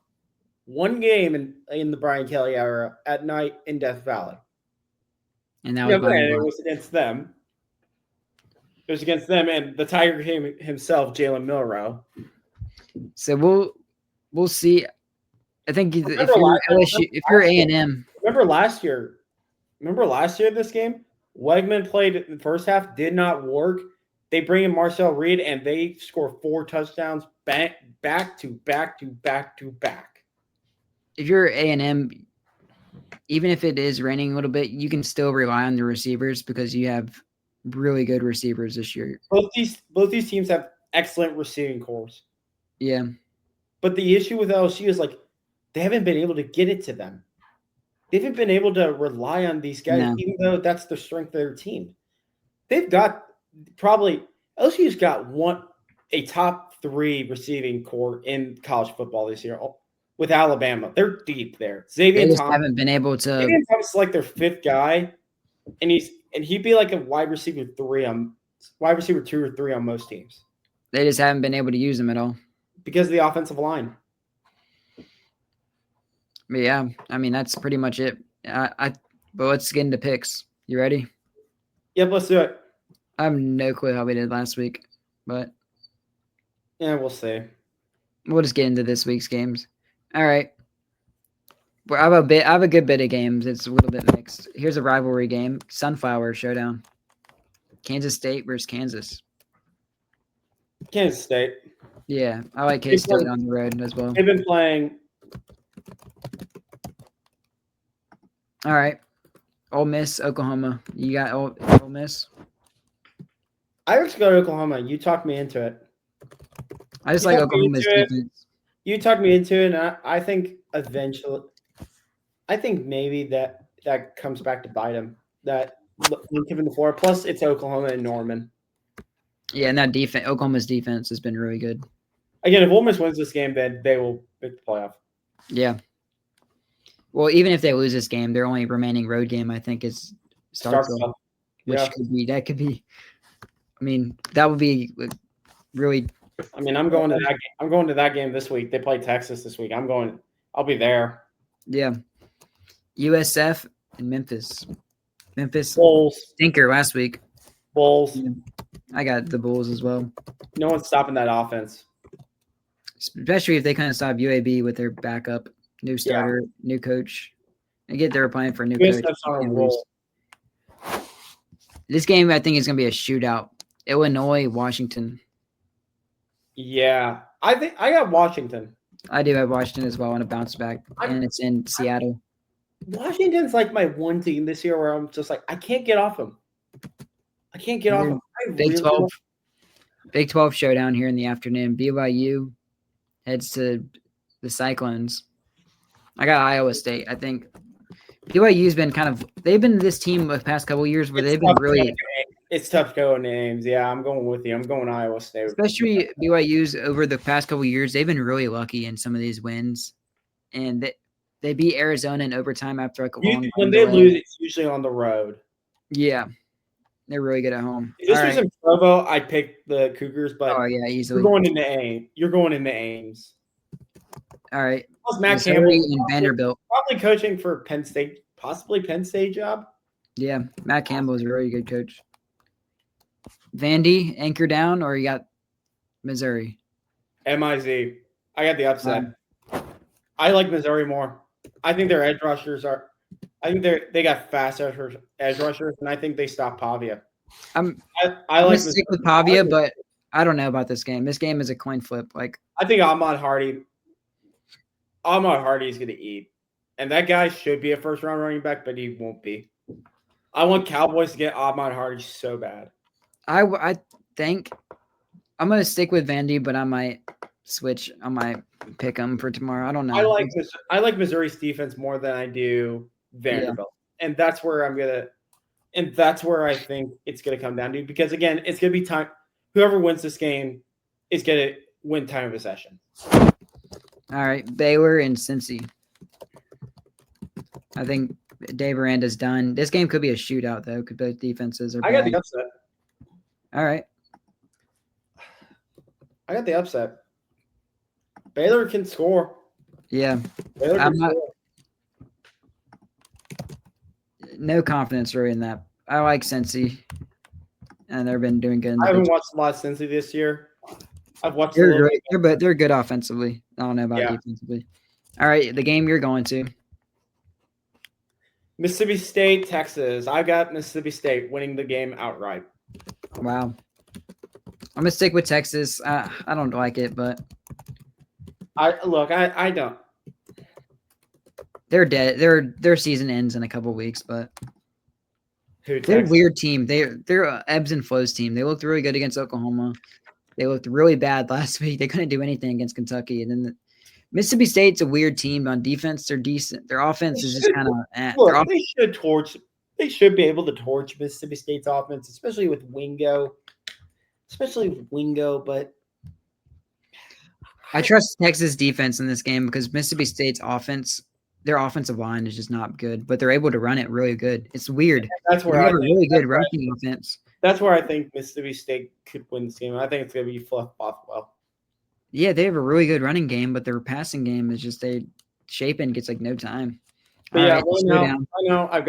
1 game in the Brian Kelly era at night in Death Valley, and that was against them. It was against them and the Tiger King himself, Jalen Milroe. So we'll see. I think if you're A&M. Remember last year this game? Wegman played in the first half, did not work. They bring in Marcel Reed, and they score 4 touchdowns back to back to back to back. If you're A&M, even if it is raining a little bit, you can still rely on the receivers because you have really good receivers this year. Both these teams have excellent receiving cores. Yeah. But the issue with LSU is like they haven't been able to get it to them. They haven't been able to rely on these guys, No. even though that's the strength of their team. They've got probably LSU's got a top 3 receiving core in college football this year with Alabama. They're deep there. They Xavier just Thomas, haven't been able to. Xavier Thomas is like their 5th guy, and he'd be like a wide receiver 2 or 3 on most teams They just haven't been able to use them at all. because of the offensive line. But yeah, I mean that's pretty much it. But let's get into picks. You ready? Yep, let's do it. I have no clue how we did last week, but Yeah, we'll see. we'll just get into this week's games. All right. Well, I have a good bit of games. It's a little bit mixed. Here's a rivalry game: Sunflower Showdown. Kansas State versus Kansas. Kansas State. Yeah, I like K-State on the road as well. They've been playing. All right. Ole Miss, Oklahoma. You got Ole Miss? I was going to Oklahoma. You talked me into it. I just You like talked me Oklahoma's into it. defense. You talked me into it, and I think eventually, I think maybe that comes back to bite him. That given the floor. Plus, it's Oklahoma and Norman. Yeah, and that defense, Oklahoma's defense has been really good. Again, if Ole Miss wins this game, then they will make the playoff. Yeah. Well, even if they lose this game, their only remaining road game, I think, is Starkville, which could be. I mean, that would be really. I mean, I'm going to that game. I'm going to that game this week. They play Texas this week. I'll be there. Yeah. USF and Memphis. Memphis Bulls. stinker last week. Bulls. I got the Bulls as well. No one's stopping that offense. Especially if they kind of stop UAB with their backup, new starter, new coach. And they were playing for a new coach. On a roll. This game, I think, is going to be a shootout. Illinois, Washington. Yeah. I think I got Washington. I do have Washington as well on a bounce back, and it's in Seattle. Washington's like my one team this year where I'm just like, I can't get off them. I can't get off them. Big 12 showdown here in the afternoon. BYU heads to the Cyclones. I got Iowa State. I think BYU's been they've been this team the past couple of years where they've been really. It's tough going names. Yeah, I'm going with you. I'm going Iowa State. Especially BYU's over the past couple of years, they've been really lucky in some of these wins. And they beat Arizona in overtime after like a long when they lose, it's usually on the road. Yeah. They're really good at home. If this was in Provo, I'd pick the Cougars, but easily. You're going into Ames. All right. Plus Matt Campbell and Vanderbilt. Probably coaching for Penn State, possibly Penn State job. Yeah, Matt Campbell is a really good coach. Vandy, anchor down, or you got Missouri? MIZ. I got the upset. I like Missouri more. I think their edge rushers are. I think they got fast edge rushers, and I think they stop Pavia. I'm like stick with Pavia, but I don't know about this game. This game is a coin flip. Like I think Ahmad Hardy is going to eat, and that guy should be a first-round running back, but he won't be. I want Cowboys to get Ahmad Hardy so bad. I think I'm going to stick with Vandy, but I might switch. I might pick them for tomorrow. I don't know. I like Missouri's defense more than I do Vanderbilt, and that's where I think it's going to come down to, because again, it's going to be time. Whoever wins this game is going to win time of possession. All right, Baylor and Cincy. I think Dave Aranda's done. This game could be a shootout, though, because both defenses are bad. I got the upset. All right. I got the upset. Baylor can score. Yeah. Baylor can score. No confidence really in that. I like Cincy, and they've been doing good. I haven't watched a lot of Cincy this year. I've watched. They're great, but they're good offensively. I don't know about defensively. All right, the game you're going to. Mississippi State, Texas. I got Mississippi State winning the game outright. Wow. I'm gonna stick with Texas. I don't like it, but I don't. they're dead. Their season ends in a couple weeks, but Who they're a Texas? weird team. They're a ebbs and flows team. They looked really good against Oklahoma. They looked really bad last week. They couldn't do anything against Kentucky, and then Mississippi State's a weird team. On defense, they're decent. Their offense is just kind of. Look, they should torch. They should be able to torch Mississippi State's offense, especially with Wingo. But I trust Texas defense in this game because Mississippi State's offense, their offensive line is just not good, but they're able to run it really good. It's weird. That's where they I have a think, really good rushing offense. That's where I think Mississippi State could win this game. I think it's going to be Fluff Bothwell. Yeah, they have a really good running game, but their passing game is just Shapen gets like no time. But yeah, I know. I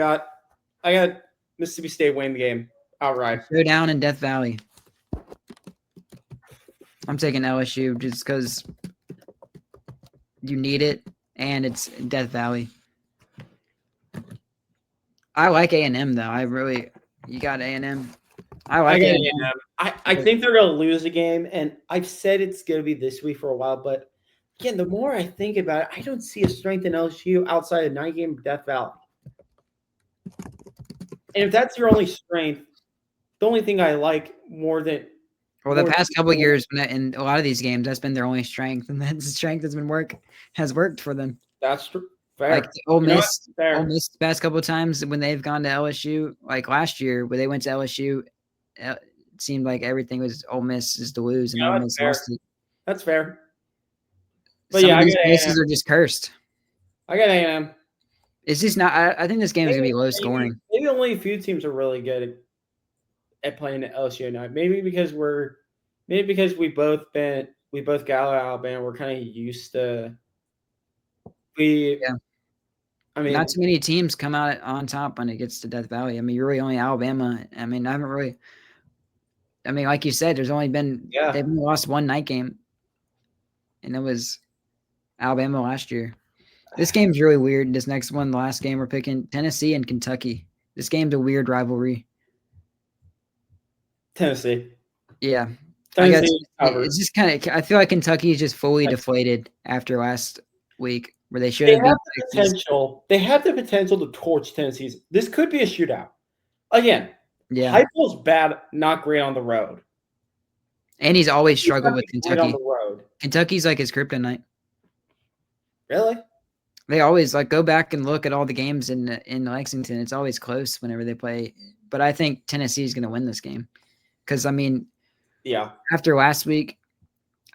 got Mississippi State winning the game outright. Showdown in Death Valley. I'm taking LSU just because you need it, and it's Death Valley. I like A&M though. You got A&M. I like A&M. I think they're going to lose a game, and I've said it's going to be this week for a while. But again, the more I think about it, I don't see a strength in LSU outside of 9-game Death Valley. And if that's your only strength, the only thing I like more than the past couple of years in a lot of these games, that's been their only strength, and that strength has worked for them. That's true. Fair. Like Ole Miss the past couple of times when they've gone to LSU, like last year when they went to LSU, it seemed like everything was Ole Miss is to lose, and Ole Miss lost it. That's fair. But some of these places are just cursed. I got A&M. It's just not. I think this game is gonna be low scoring. Maybe only a few teams are really good at playing at LSU now. Maybe because we both got out of Alabama. We're kind of used to. I mean, not too many teams come out on top when it gets to Death Valley. I mean, you're really only Alabama. I mean, like you said, there's only been they've only lost one night game, and it was Alabama last year. This game's really weird. This next one, the last game, we're picking Tennessee and Kentucky. This game's a weird rivalry. Tennessee. Yeah. It's just kind of. I feel like Kentucky is just fully deflated after last week, where they should have been. They have the potential to torch Tennessee's. This could be a shootout. Again, Heupel's bad, not great on the road. And he's always struggled with Kentucky. On the road. Kentucky's like his kryptonite. Really? They always go back and look at all the games in Lexington. It's always close whenever they play. But I think Tennessee's going to win this game because after last week,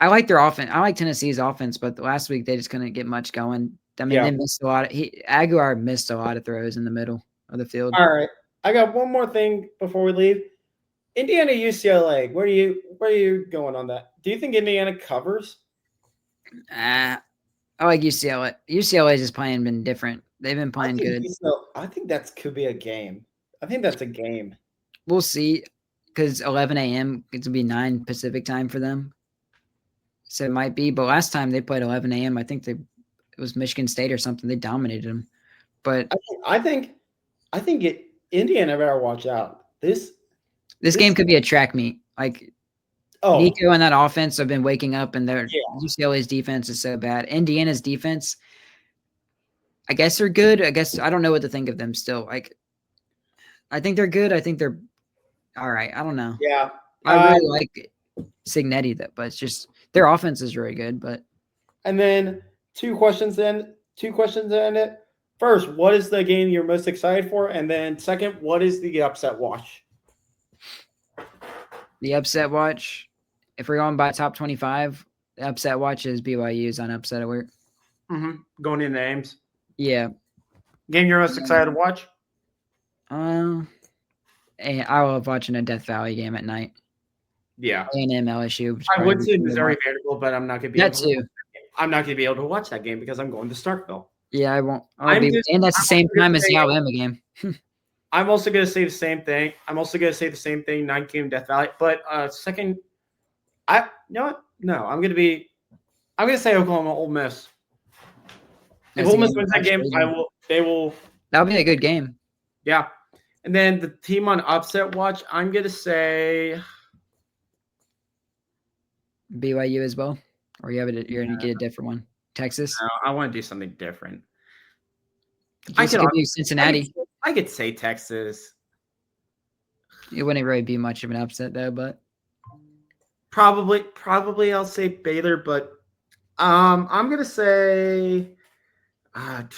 I like their offense. I like Tennessee's offense, but last week they just couldn't get much going. I mean, they missed a lot. Aguilar missed a lot of throws in the middle of the field. All right, I got one more thing before we leave. Indiana UCLA. Where are you going on that? Do you think Indiana covers? I like UCLA. UCLA's just been different. They've been playing good. I think that could be a game. I think that's a game. We'll see, because 11 a.m. it's gonna be 9 Pacific time for them. So it might be, but last time they played 11 a.m., I think it was Michigan State or something. They dominated them. But I think Indiana better watch out. This game could be a track meet. Nico and that offense have been waking up, and UCLA's defense is so bad. Indiana's defense, I guess they're good. I don't know what to think of them still. I think they're good. I think they're all right. I don't know. Yeah. I really like Cignetti, but it's just their offense is really good. But and then two questions in it. First, what is the game you're most excited for? And then second, what is the upset watch? The upset watch, if we're going by top 25, the upset watch is BYU's on Upset Alert. Mm-hmm. Going in names. Yeah. Game you're most excited to watch? I love watching a Death Valley game at night. Yeah. A&M LSU. I would say Missouri Vanderbilt, but I'm not going to be able to. I'm not going to be able to watch that game because I'm going to Starkville. Yeah, I won't. And that's the same time as the Alabama game. I'm also going to say the same thing. 9-game Death Valley. But second, you know what? No, I'm going to say Oklahoma Ole Miss. If Ole Miss wins that game, they will That'll be a good game. Yeah. And then the team on upset watch, I'm going to say BYU as well, or you're going to get a different one. Texas. I want to do something different. Just give you Cincinnati. I could say Texas. It wouldn't really be much of an upset though, but probably I'll say Baylor, but I'm gonna say Bama.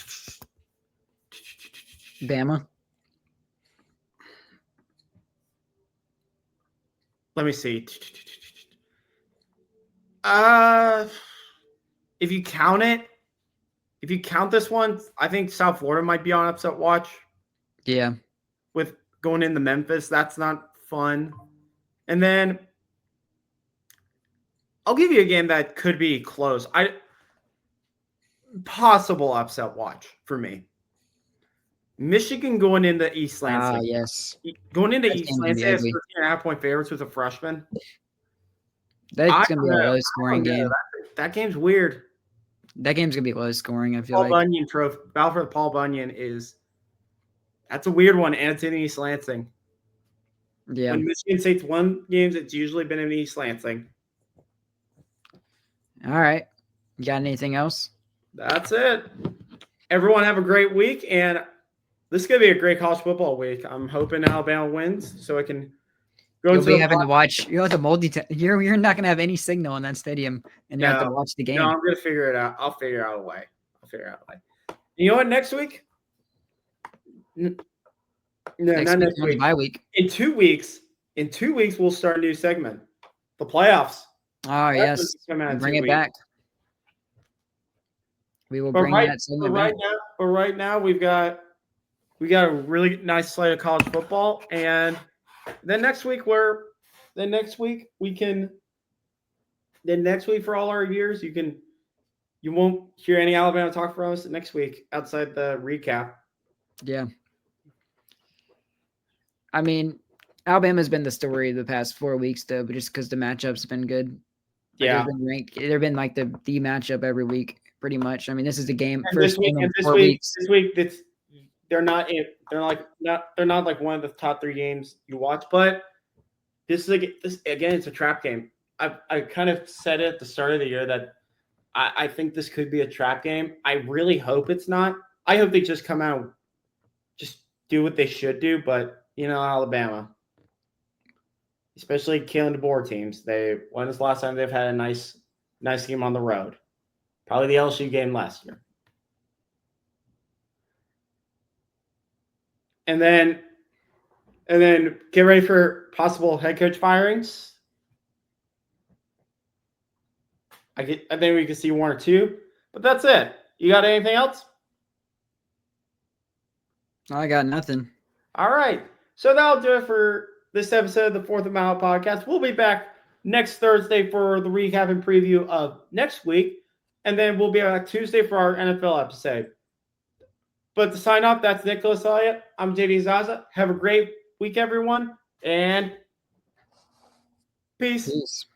Let me see. If you count this one, I think South Florida might be on upset watch. Yeah. With going into Memphis, that's not fun. And then I'll give you a game that could be close. Possible upset watch for me. Michigan going into East Lansing. Yes. Going into East Lansing as 13.5-point favorites with a freshman. That's going to be a low scoring game. That game's weird. That game's going to be low scoring, I feel Paul like. Bunyan trophy. Battle for the Paul Bunyan that's a weird one, and it's in East Lansing. Yeah. When Michigan State's won games, it's usually been in East Lansing. All right. You got anything else? That's it. Everyone have a great week, and this is going to be a great college football week. I'm hoping Alabama wins so I can go You'll be having to watch. You'll have to You're not going to have any signal in that stadium, and you have to watch the game. No, I'm going to figure it out. I'll figure out a way. You know what? Next week? No, not next week. Bye week. In 2 weeks, we'll start a new segment. The playoffs. Oh, yes. Bring it back. We will bring that segment back. But right now, we've got a really nice slate of college football, and then next week for all our years, you won't hear any Alabama talk from us next week outside the recap. Yeah. I mean, Alabama's been the story the past 4 weeks, though, but just because the matchups have been good. Yeah. They've been like the matchup every week, pretty much. I mean, this is the game. This week, they're not like one of the top 3 games you watch, but this again, it's a trap game. I kind of said it at the start of the year that I think this could be a trap game. I really hope it's not. I hope they just come out, just do what they should do, but Alabama, especially Kalen DeBoer teams. When was the last time they've had a nice game on the road? Probably the LSU game last year. And then get ready for possible head coach firings. I think we can see 1 or 2, but that's it. You got anything else? I got nothing. All right. So that'll do it for this episode of the Fourth and Mile podcast. We'll be back next Thursday for the recap and preview of next week. And then we'll be back Tuesday for our NFL episode. But to sign off, that's Nicholas Elliott. I'm JD Zaza. Have a great week, everyone. And peace.